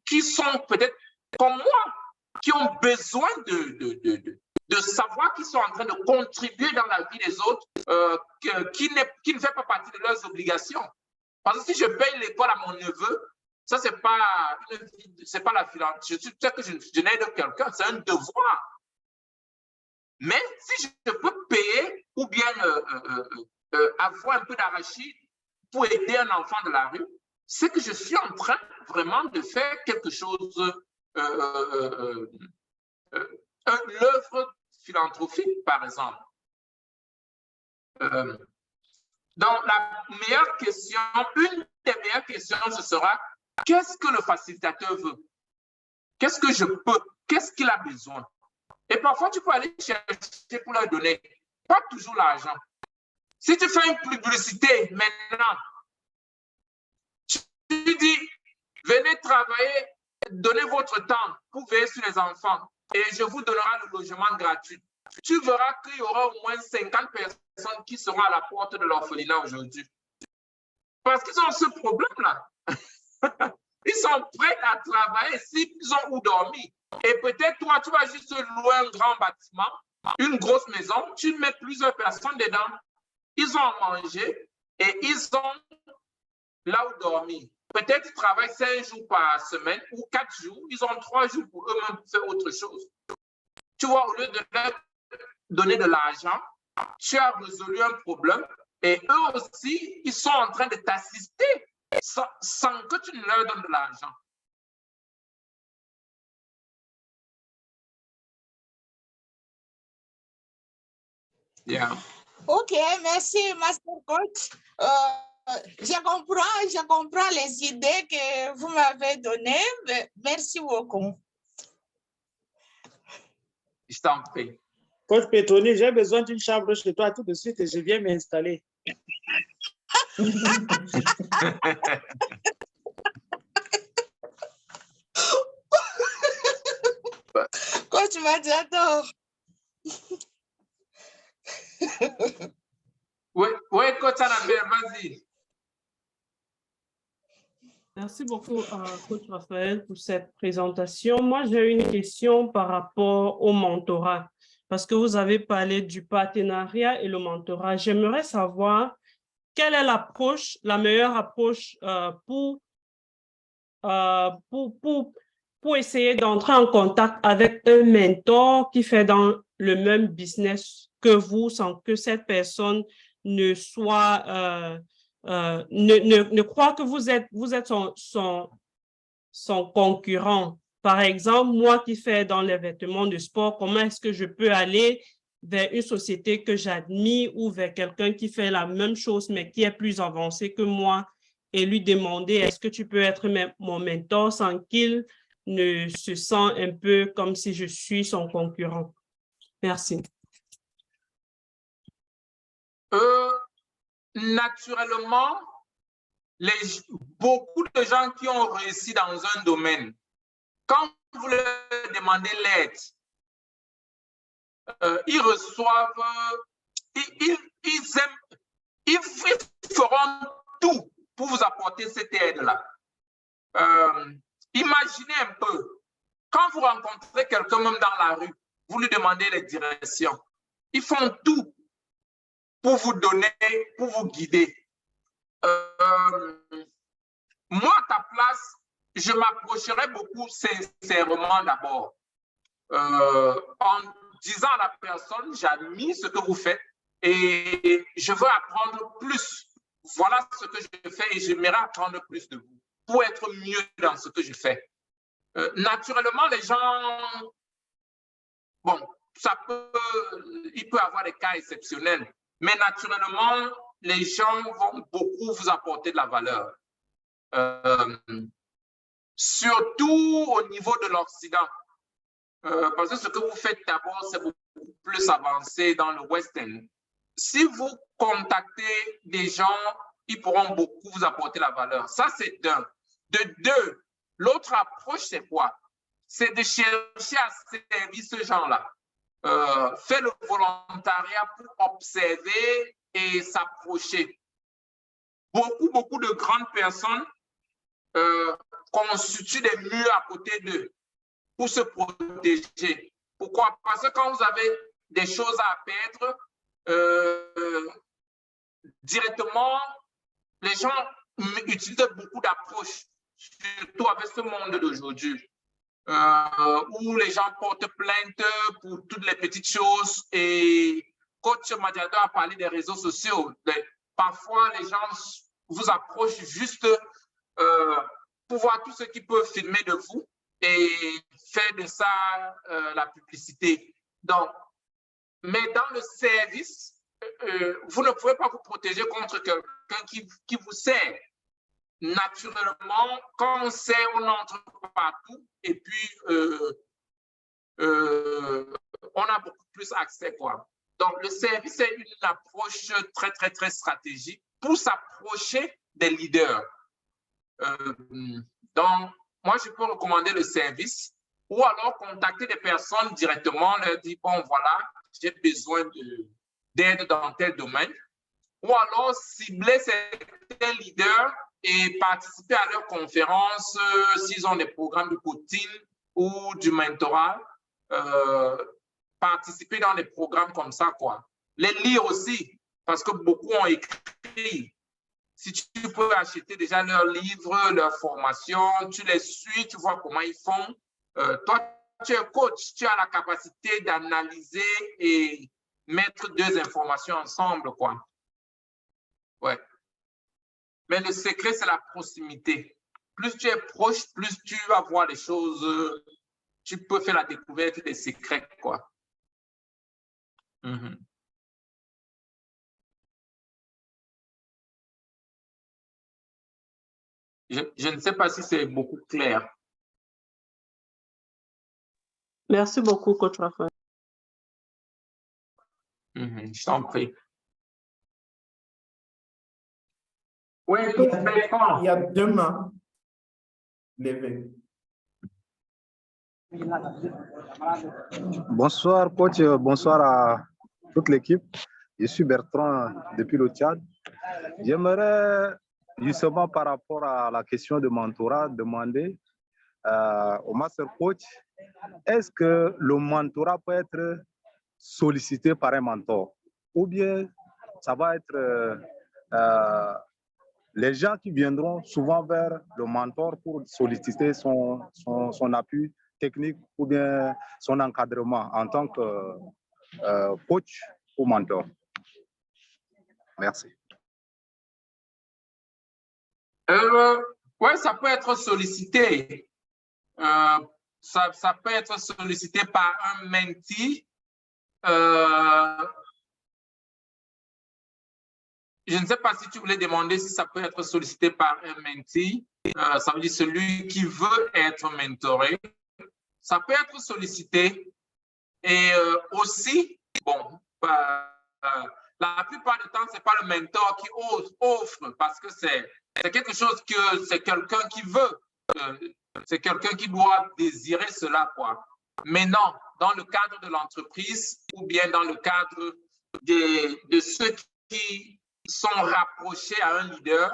Speaker 8: qui sont peut-être comme moi, qui ont besoin de savoir qu'ils sont en train de contribuer dans la vie des autres, qui ne fait pas partie de leurs obligations. Parce que si je paye l'école à mon neveu, ça, c'est pas la philanthropie. Je sais que je n'aide quelqu'un, c'est un devoir. Mais si je peux payer ou bien avoir un peu d'arachide pour aider un enfant de la rue, c'est que je suis en train vraiment de faire quelque chose, l'œuvre philanthropique, par exemple. Donc, la meilleure question, une des meilleures questions, ce sera qu'est-ce que le facilitateur veut? Qu'est-ce que je peux? Qu'est-ce qu'il a besoin? Et parfois, tu peux aller chercher pour leur donner. Pas toujours l'argent. Si tu fais une publicité maintenant, tu dis, venez travailler, donnez votre temps pour veiller sur les enfants et je vous donnerai le logement gratuit. Tu verras qu'il y aura au moins 50 personnes qui seront à la porte de l'orphelinat aujourd'hui. Parce qu'ils ont ce problème-là. Ils sont prêts à travailler s'ils ont où dormir. Et peut-être toi, tu vas juste louer un grand bâtiment, une grosse maison, tu mets plusieurs personnes dedans. Ils ont à manger et ils ont là où dormir. Peut-être qu'ils travaillent 5 jours par semaine ou 4 jours. Ils ont 3 jours pour eux-mêmes faire autre chose. Tu vois, au lieu de leur donner de l'argent, tu as résolu un problème et eux aussi, ils sont en train de t'assister sans que tu ne leur donnes de l'argent. Yeah.
Speaker 9: OK, merci, Master Coach. Je comprends les idées que vous m'avez données. Merci beaucoup.
Speaker 8: Je t'en prie.
Speaker 4: Coach Petroni, j'ai besoin d'une chambre chez toi tout de suite et je viens m'installer.
Speaker 9: Coach Madiador.
Speaker 8: Oui, coach Annabelle, vas-y.
Speaker 10: Merci beaucoup, coach Raphaël, pour cette présentation. Moi, j'ai une question par rapport au mentorat, parce que vous avez parlé du partenariat et le mentorat. J'aimerais savoir quelle est l'approche, la meilleure approche pour essayer d'entrer en contact avec un mentor qui fait dans le même business que vous, sans que cette personne ne soit... ne croit que vous êtes son concurrent. Par exemple, moi qui fais dans les vêtements de sport, comment est-ce que je peux aller vers une société que j'admire ou vers quelqu'un qui fait la même chose mais qui est plus avancé que moi et lui demander est-ce que tu peux être mon mentor sans qu'il ne se sente un peu comme si je suis son concurrent. Merci.
Speaker 8: Naturellement, beaucoup de gens qui ont réussi dans un domaine, quand vous leur demandez l'aide, ils reçoivent, ils feront tout pour vous apporter cette aide-là. Imaginez un peu, quand vous rencontrez quelqu'un même dans la rue, vous lui demandez les directions. Ils font tout pour vous donner, pour vous guider. Moi, à ta place, je m'approcherais beaucoup sincèrement d'abord. En disant à la personne, j'admire ce que vous faites et je veux apprendre plus. Voilà ce que je fais et j'aimerais apprendre plus de vous pour être mieux dans ce que je fais. Naturellement, les gens, bon, il peut y avoir des cas exceptionnels, mais naturellement, les gens vont beaucoup vous apporter de la valeur. Surtout au niveau de l'Occident. Parce que ce que vous faites d'abord, c'est beaucoup plus avancé dans le Western. Si vous contactez des gens, ils pourront beaucoup vous apporter la valeur. Ça, c'est d'un. De deux, l'autre approche, c'est quoi? C'est de chercher à servir ce genre-là. Faire le volontariat pour observer et s'approcher. Beaucoup de grandes personnes constituent des murs à côté d'eux pour se protéger. Pourquoi? Parce que quand vous avez des choses à perdre, directement, les gens utilisent beaucoup d'approches, surtout avec ce monde d'aujourd'hui, où les gens portent plainte pour toutes les petites choses. Et coach Madiador a parlé des réseaux sociaux. Parfois, les gens vous approchent juste pour voir tout ce qu'ils peuvent filmer de vous et faire de ça la publicité. Donc, mais dans le service, vous ne pouvez pas vous protéger contre quelqu'un qui vous sert. Naturellement, quand on sert, on entre partout et puis on a beaucoup plus accès, quoi. Donc, le service est une approche très, très, très stratégique pour s'approcher des leaders. Donc, moi, je peux recommander le service ou alors contacter des personnes directement, leur dire, bon, voilà, j'ai besoin d'aide dans tel domaine. Ou alors cibler certains leaders et participer à leurs conférences s'ils ont des programmes de coaching ou du mentorat. Participer dans des programmes comme ça, quoi. Les lire aussi, parce que beaucoup ont écrit. Si tu peux acheter déjà leurs livres, leurs formations, tu les suis, tu vois comment ils font. Toi, tu es coach, tu as la capacité d'analyser et mettre deux informations ensemble, quoi. Ouais. Mais le secret, c'est la proximité. Plus tu es proche, plus tu vas voir les choses, tu peux faire la découverte des secrets, quoi. Je ne sais pas si c'est beaucoup clair.
Speaker 10: Merci beaucoup, coach Raphaël.
Speaker 8: Je t'en prie. Oui, il
Speaker 1: y a 2 mains levées.
Speaker 11: Bonsoir, coach. Bonsoir à toute l'équipe. Je suis Bertrand depuis le Tchad. J'aimerais justement par rapport à la question de mentorat demander au master coach, est-ce que le mentorat peut être sollicité par un mentor ou bien ça va être les gens qui viendront souvent vers le mentor pour solliciter son appui technique ou bien son encadrement en tant que coach ou mentor. Merci.
Speaker 8: Oui, ça peut être sollicité. Ça peut être sollicité par un mentee. Je ne sais pas si tu voulais demander si ça peut être sollicité par un mentee. Ça veut dire celui qui veut être mentoré. Ça peut être sollicité. Et aussi, bon, la plupart du temps, ce n'est pas le mentor qui offre parce que c'est quelque chose que c'est quelqu'un qui veut. C'est quelqu'un qui doit désirer cela, quoi. Mais non, dans le cadre de l'entreprise ou bien dans le cadre de ceux qui sont rapprochés à un leader,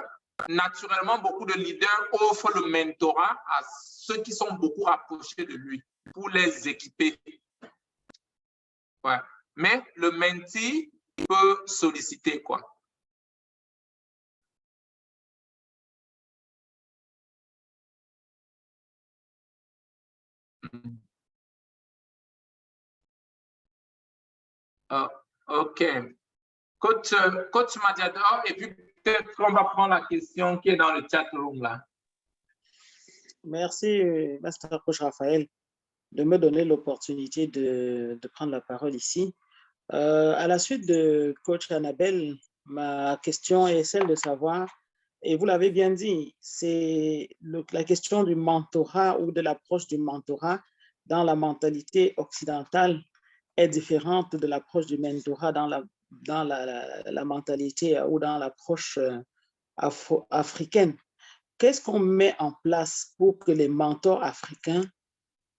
Speaker 8: naturellement, beaucoup de leaders offrent le mentorat à ceux qui sont beaucoup rapprochés de lui pour les équiper. Ouais. Mais le mentee peut solliciter, quoi. OK. Coach Madiador, et puis peut-être qu'on va prendre la question qui est dans le chat room là.
Speaker 4: Merci, Master Coach Raphaël, de me donner l'opportunité de prendre la parole ici. À la suite de Coach Annabelle, ma question est celle de savoir, et vous l'avez bien dit, c'est la question du mentorat ou de l'approche du mentorat dans la mentalité occidentale est différente de l'approche du mentorat dans la mentalité ou dans l'approche africaine. Qu'est-ce qu'on met en place pour que les mentors africains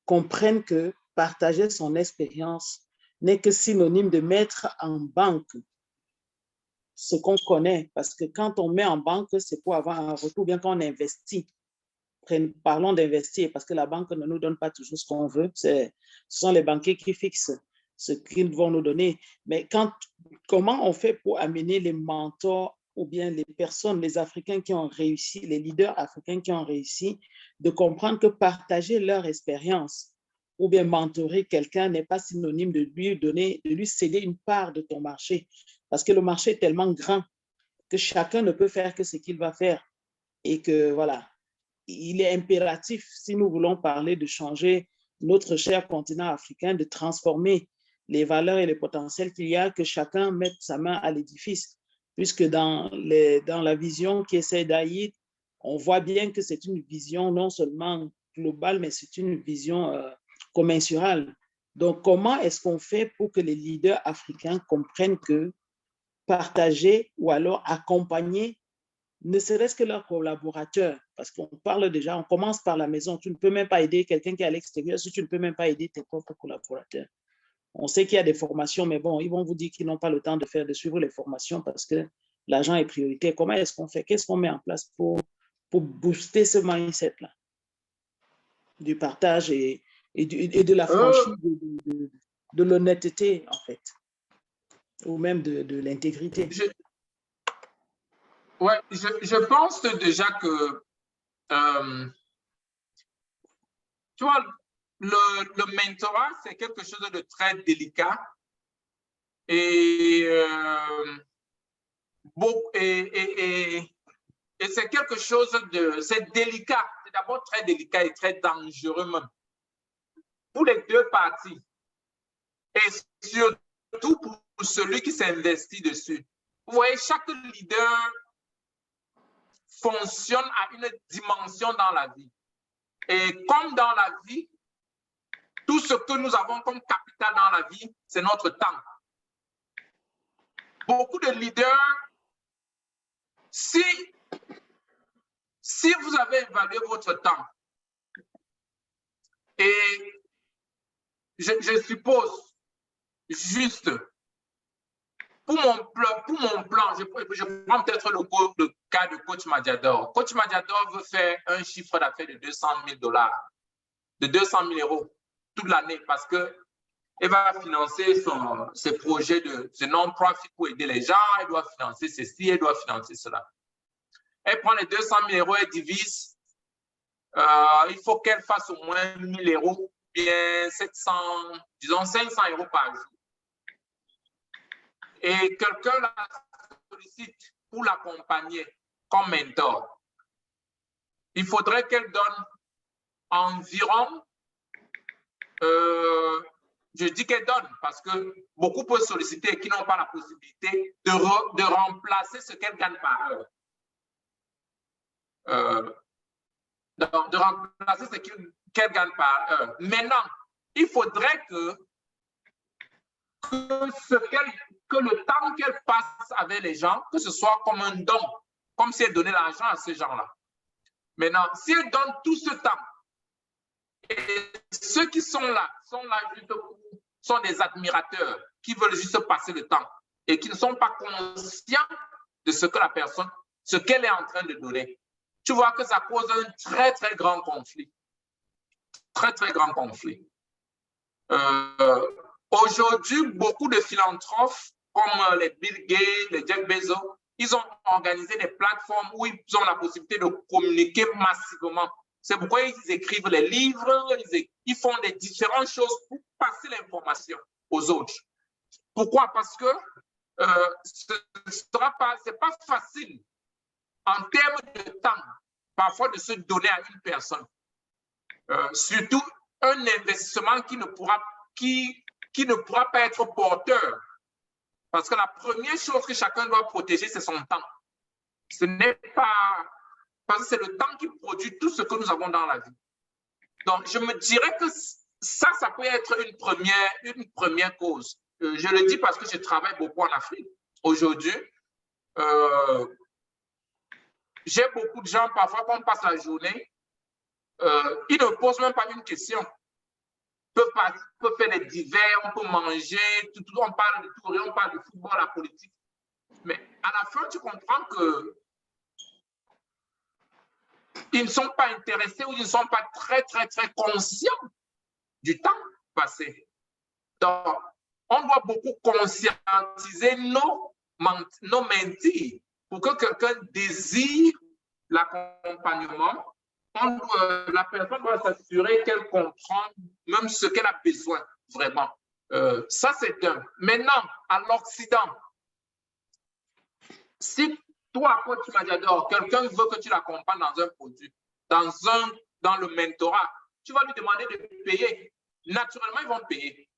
Speaker 4: comprennent que partager son expérience n'est que synonyme de mettre en banque ce qu'on connaît? Parce que quand on met en banque, c'est pour avoir un retour, bien qu'on investit. Parlons d'investir, parce que la banque ne nous donne pas toujours ce qu'on veut. Ce sont les banquiers qui fixent ce qu'ils vont nous donner. Mais comment on fait pour amener les mentors ou bien les personnes, les Africains qui ont réussi, les leaders africains qui ont réussi, de comprendre que partager leur expérience ou bien mentorer quelqu'un n'est pas synonyme de lui céder une part de ton marché. Parce que le marché est tellement grand que chacun ne peut faire que ce qu'il va faire. Et que voilà, il est impératif, si nous voulons parler de changer notre cher continent africain, de transformer les valeurs et les potentiels qu'il y a, que chacun mette sa main à l'édifice. Puisque dans la vision qui essaie d'Aïd, on voit bien que c'est une vision non seulement globale, mais c'est une vision commensurale. Donc, comment est-ce qu'on fait pour que les leaders africains comprennent que partager ou alors accompagner, ne serait-ce que leurs collaborateurs, parce qu'on parle déjà, on commence par la maison, tu ne peux même pas aider quelqu'un qui est à l'extérieur si tu ne peux même pas aider tes propres collaborateurs. On sait qu'il y a des formations, mais bon, ils vont vous dire qu'ils n'ont pas le temps de suivre les formations parce que l'argent est prioritaire. Comment est-ce qu'on fait? Qu'est-ce qu'on met en place pour booster ce mindset-là du partage et de la franchise, de l'honnêteté, en fait, ou même de l'intégrité?
Speaker 8: Ouais, je pense déjà que, tu vois, le mentorat, c'est quelque chose de très délicat et c'est quelque chose c'est délicat, c'est d'abord très délicat et très dangereux même pour les deux parties et surtout pour celui qui s'investit dessus. Vous voyez, chaque leader fonctionne à une dimension dans la vie. Et comme dans la vie, tout ce que nous avons comme capital dans la vie, c'est notre temps. beaucoup de leaders, si vous avez évalué votre temps, et je suppose juste, pour mon plan, je prends peut-être le cas de Coach Madiador. Coach Madiador veut faire un chiffre d'affaires de 200 000 $, de 200 000 € toute l'année parce qu'elle va financer ses projets de non-profit pour aider les gens, elle doit financer ceci, elle doit financer cela. Elle prend les 200 000 €, elle divise. Il faut qu'elle fasse au moins 1 000 €, bien 700, disons 500 € par jour. Et quelqu'un la sollicite pour l'accompagner comme mentor. Il faudrait qu'elle donne environ, je dis qu'elle donne parce que beaucoup peuvent solliciter et qui n'ont pas la possibilité de remplacer ce qu'elle gagne par heure. De remplacer ce qu'elle gagne par heure. Maintenant, il faudrait que le temps qu'elle passe avec les gens, que ce soit comme un don, comme si elle donnait l'argent à ces gens-là. Maintenant, si elle donne tout ce temps, et ceux qui sont là juste sont des admirateurs qui veulent juste passer le temps et qui ne sont pas conscients de ce que la personne, ce qu'elle est en train de donner. Tu vois que ça cause un très, très grand conflit. Très, très grand conflit. Aujourd'hui, beaucoup de philanthropes, comme les Bill Gates, les Jeff Bezos, ils ont organisé des plateformes où ils ont la possibilité de communiquer massivement. C'est pourquoi ils écrivent les livres, ils font des différentes choses pour passer l'information aux autres. Pourquoi? Parce que ce n'est pas facile en termes de temps, parfois de se donner à une personne. Surtout un investissement qui ne pourra pas être porteur. Parce que la première chose que chacun doit protéger, c'est son temps. Ce n'est pas... Parce que c'est le temps qui produit tout ce que nous avons dans la vie. Donc, je me dirais que ça peut être une première cause. Je le dis parce que je travaille beaucoup en Afrique. Aujourd'hui, j'ai beaucoup de gens, parfois, quand on passe la journée, ils ne posent même pas une question. On peut faire des divers, on peut manger, on parle de tout, on parle de football, la politique. Mais à la fin, tu comprends que ils ne sont pas intéressés ou ils ne sont pas très, très, très conscients du temps passé. Donc, on doit beaucoup conscientiser nos mentis pour que quelqu'un désire l'accompagnement. La personne doit s'assurer qu'elle comprend même ce qu'elle a besoin vraiment. Ça, c'est un. Maintenant, à l'Occident, si toi, Coach Madiador, quelqu'un veut que tu l'accompagnes dans un produit, dans le mentorat, tu vas lui demander de payer. Naturellement, ils vont payer.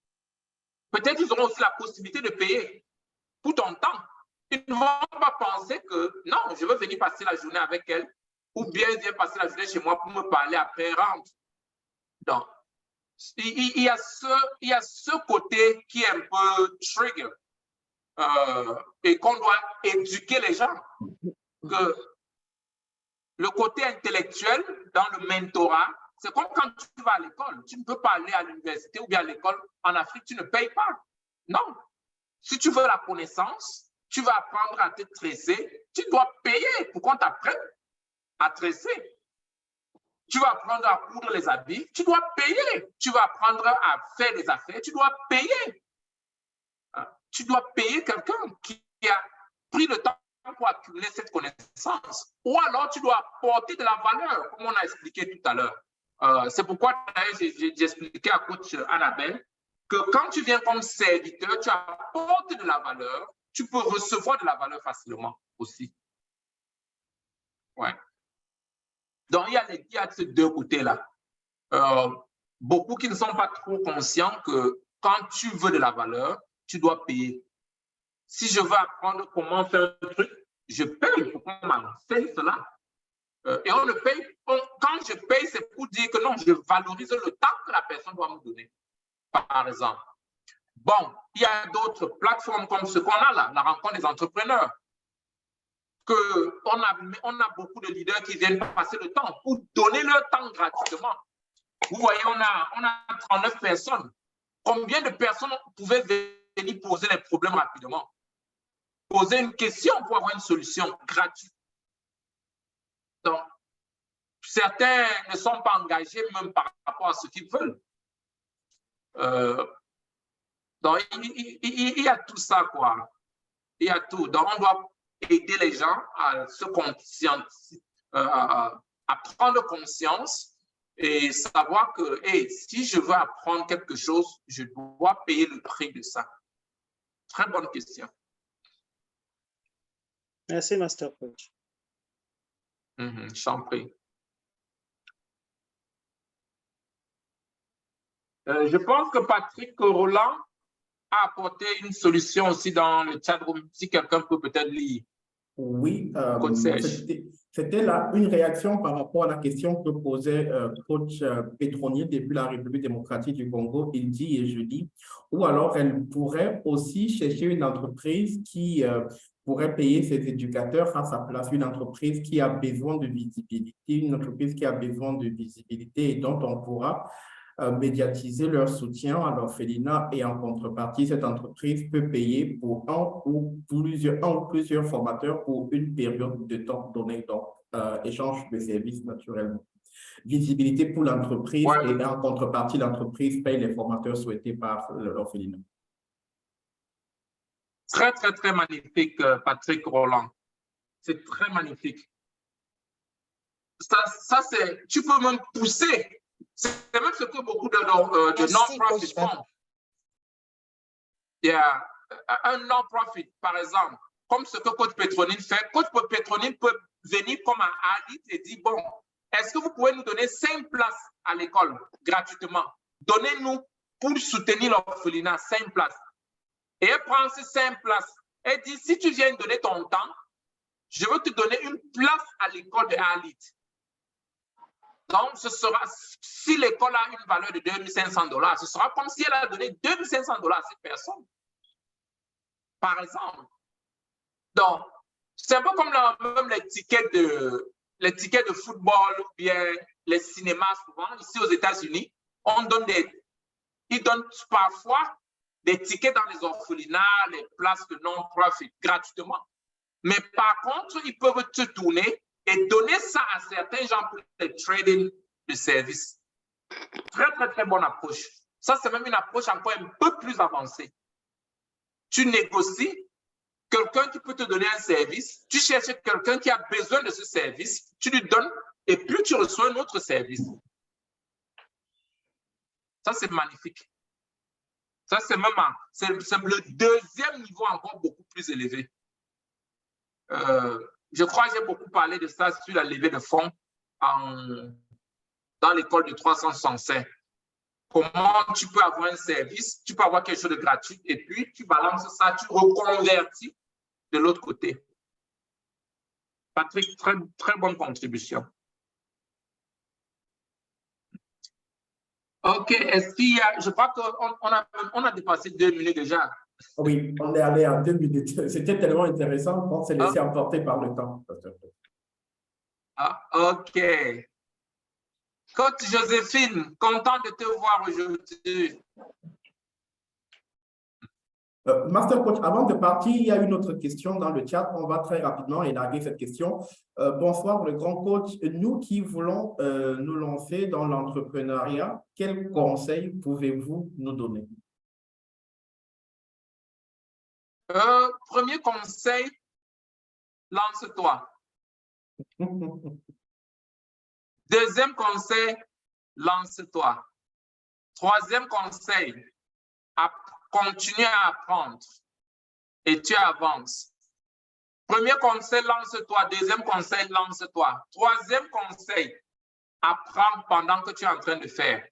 Speaker 8: Peut-être qu'ils auront aussi la possibilité de payer pour ton temps. Ils ne vont pas penser que non, je veux venir passer la journée avec elle ou bien viens passer la journée chez moi pour me parler après rentre. Donc, il y a ce côté qui est un peu trigger et qu'on doit éduquer les gens. Que le côté intellectuel dans le mentorat, c'est comme quand tu vas à l'école. Tu ne peux pas aller à l'université ou bien à l'école en Afrique, tu ne payes pas. Non. Si tu veux la connaissance, tu vas apprendre à te tresser, tu dois payer pour qu'on t'apprenne à tresser. Tu vas apprendre à coudre les habits, tu dois payer. Tu vas apprendre à faire des affaires, tu dois payer. Tu dois payer quelqu'un qui a pris le temps pour accumuler cette connaissance. Ou alors, tu dois apporter de la valeur, comme on a expliqué tout à l'heure. C'est pourquoi j'ai expliqué à coach Annabelle que quand tu viens comme serviteur, tu apportes de la valeur, tu peux recevoir de la valeur facilement aussi. Ouais. Donc, il y a ces deux côtés-là. Beaucoup qui ne sont pas trop conscients que quand tu veux de la valeur, tu dois payer. Si je veux apprendre comment faire un truc, je paye pour qu'on m'enseigne cela. Et on ne paye, quand je paye, c'est pour dire que non, je valorise le temps que la personne doit me donner, par exemple. Bon, il y a d'autres plateformes comme ce qu'on a là, la rencontre des entrepreneurs, on a beaucoup de leaders qui viennent passer le temps pour donner leur temps gratuitement. Vous voyez, on a 39 personnes. Combien de personnes pouvaient venir poser les problèmes rapidement? Poser une question pour avoir une solution gratuite. Donc, certains ne sont pas engagés même par rapport à ce qu'ils veulent. Donc, il y a tout ça, quoi. Il y a tout. Donc, on doit aider les gens à se conscientiser, à prendre conscience et savoir que hey, si je veux apprendre quelque chose, je dois payer le prix de ça. Très bonne question.
Speaker 4: Merci, Master Coach.
Speaker 8: Je t'en prie. Je pense que Patrick Roland a apporté une solution aussi dans le chat room, si quelqu'un peut peut-être lire.
Speaker 1: Oui, c'était là une réaction par rapport à la question que posait coach Petronier depuis la République démocratique du Congo. Il dit, et je dis, ou alors elle pourrait aussi chercher une entreprise qui pourrait payer ses éducateurs à sa place, une entreprise qui a besoin de visibilité, une entreprise qui a besoin de visibilité et dont on pourra médiatiser leur soutien à l'orphelinat et en contrepartie, cette entreprise peut payer pour un ou plusieurs formateurs pour une période de temps donnée, donc échange de services naturellement. Visibilité pour l'entreprise et en contrepartie, l'entreprise paye les formateurs souhaités par l'orphelinat.
Speaker 8: Très, très, très magnifique, Patrick Roland. C'est très magnifique. Ça c'est, tu peux même pousser. C'est même ce que beaucoup de non-profit font. Il y a un non-profit, par exemple, comme ce que Coach Petronine fait. Coach Petronine peut venir comme un Alit et dire, bon, est-ce que vous pouvez nous donner 5 places à l'école gratuitement? Donnez-nous pour soutenir l'orphelinat 5 places. Et elle prend ces 5 places. Elle dit, si tu viens donner ton temps, je veux te donner une place à l'école de Alit. Donc, ce sera, si l'école a une valeur de 2500 $, ce sera comme si elle a donné 2500 $ à cette personne. Par exemple. Donc, c'est un peu comme même les tickets de football ou bien les cinémas, souvent, ici aux États-Unis, ils donnent parfois des tickets dans les orphelinats, les places de non-profit gratuitement. Mais par contre, ils peuvent te tourner et donner ça à certains gens pour le trading de services. Très, très, très bonne approche. Ça, c'est même une approche encore un peu plus avancée. Tu négocies quelqu'un qui peut te donner un service, tu cherches quelqu'un qui a besoin de ce service, tu lui donnes et puis tu reçois un autre service. Ça, c'est magnifique. Ça, c'est même c'est le deuxième niveau encore beaucoup plus élevé. Je crois que j'ai beaucoup parlé de ça sur la levée de fonds dans l'école de 365. Comment tu peux avoir un service, tu peux avoir quelque chose de gratuit et puis tu balances ça, tu reconvertis de l'autre côté. Patrick, très, très bonne contribution. OK, est-ce qu'il y a, je crois qu'on a dépassé 2 minutes déjà.
Speaker 1: Oui, on est allé à 2 minutes. C'était tellement intéressant qu'on s'est laissé emporter par le temps.
Speaker 8: OK. Coach Joséphine, content de te voir aujourd'hui.
Speaker 1: Master Coach, avant de partir, il y a une autre question dans le chat. On va très rapidement élaguer cette question. Bonsoir, le grand coach. Nous qui voulons nous lancer dans l'entrepreneuriat, quels conseils pouvez-vous nous donner?
Speaker 8: Premier conseil, lance-toi. Deuxième conseil, lance-toi. Troisième conseil, continue à apprendre et tu avances. Premier conseil, lance-toi. Deuxième conseil, lance-toi. Troisième conseil, apprends pendant que tu es en train de faire.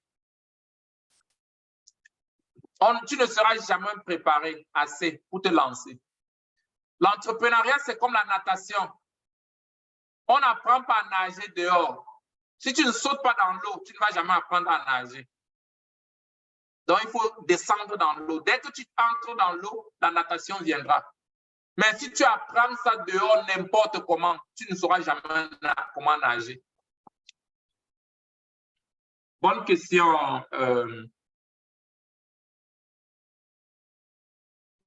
Speaker 8: Tu ne seras jamais préparé assez pour te lancer. L'entrepreneuriat, c'est comme la natation. On n'apprend pas à nager dehors. Si tu ne sautes pas dans l'eau, tu ne vas jamais apprendre à nager. Donc, il faut descendre dans l'eau. Dès que tu entres dans l'eau, la natation viendra. Mais si tu apprends ça dehors n'importe comment, tu ne sauras jamais comment nager. Bonne question.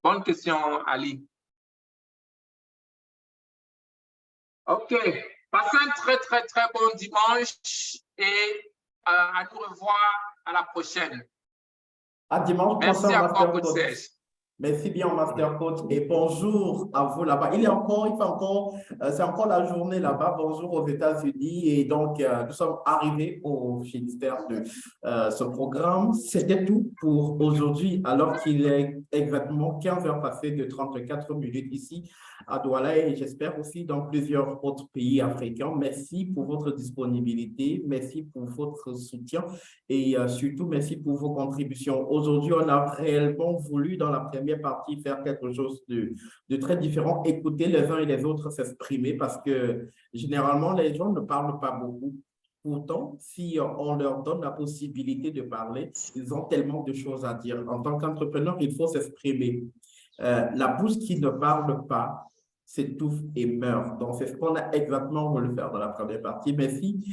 Speaker 8: Bonne question, Ali. OK. Passez un très, très, très bon dimanche et à nous revoir à la prochaine.
Speaker 1: À dimanche prochain.
Speaker 8: Merci encore, coach Serge.
Speaker 1: Merci bien, Master Coach, et bonjour à vous là-bas. C'est encore la journée là-bas. Bonjour aux États-Unis. Et donc, nous sommes arrivés au finistère de ce programme. C'était tout pour aujourd'hui, alors qu'il est exactement 15 heures passées de 34 minutes ici à Douala et j'espère aussi dans plusieurs autres pays africains. Merci pour votre disponibilité, merci pour votre soutien et surtout merci pour vos contributions. Aujourd'hui, on a réellement voulu dans la première partie faire quelque chose de très différent, écouter les uns et les autres s'exprimer parce que généralement, les gens ne parlent pas beaucoup. Pourtant, si on leur donne la possibilité de parler, ils ont tellement de choses à dire. En tant qu'entrepreneur, il faut s'exprimer. La bouche qui ne parle pas s'étouffe et meurt. Donc, c'est ce qu'on a exactement voulu faire dans la première partie. Merci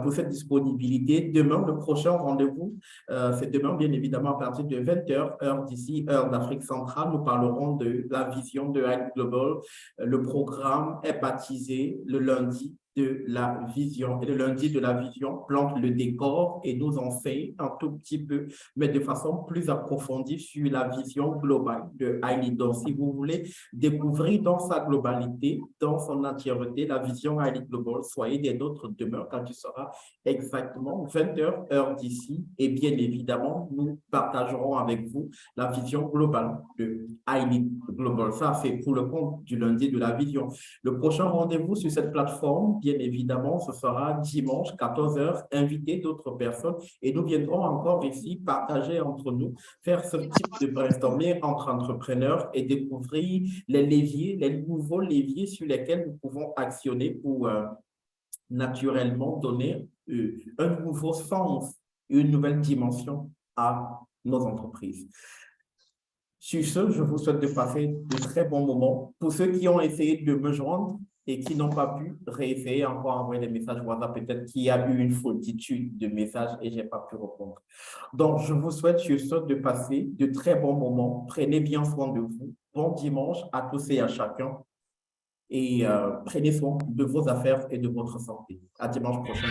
Speaker 1: pour cette disponibilité. Demain, le prochain rendez-vous, c'est demain, bien évidemment, à partir de 20h, heure d'ici, heure d'Afrique centrale. Nous parlerons de la vision de Highly Global. Le programme est baptisé le lundi de la vision. Et le lundi de la vision plante le décor et nous enseigne un tout petit peu, mais de façon plus approfondie sur la vision globale de Highly. Donc, si vous voulez découvrir dans sa globalité, dans son entièreté, la vision Highly Global, soyez des nôtres demain quand il sera exactement 20h, heure d'ici. Et bien évidemment, nous partagerons avec vous la vision globale de Highly Global. Ça, c'est pour le compte du lundi de la vision. Le prochain rendez-vous sur cette plateforme, bien évidemment, ce sera dimanche, 14h, inviter d'autres personnes et nous viendrons encore ici partager entre nous, faire ce type de brainstorming entre entrepreneurs et découvrir les leviers, les nouveaux leviers sur lesquels nous pouvons actionner pour naturellement donner un nouveau sens, une nouvelle dimension à nos entreprises. Sur ce, je vous souhaite de passer de très bons moments. Pour ceux qui ont essayé de me joindre, et qui n'ont pas pu réessayer encore envoyer des messages WhatsApp, peut-être qu'il y a eu une foultitude de messages et je n'ai pas pu répondre. Donc, je vous souhaite sur ce de passer de très bons moments. Prenez bien soin de vous. Bon dimanche à tous et à chacun. Et prenez soin de vos affaires et de votre santé. À dimanche prochain.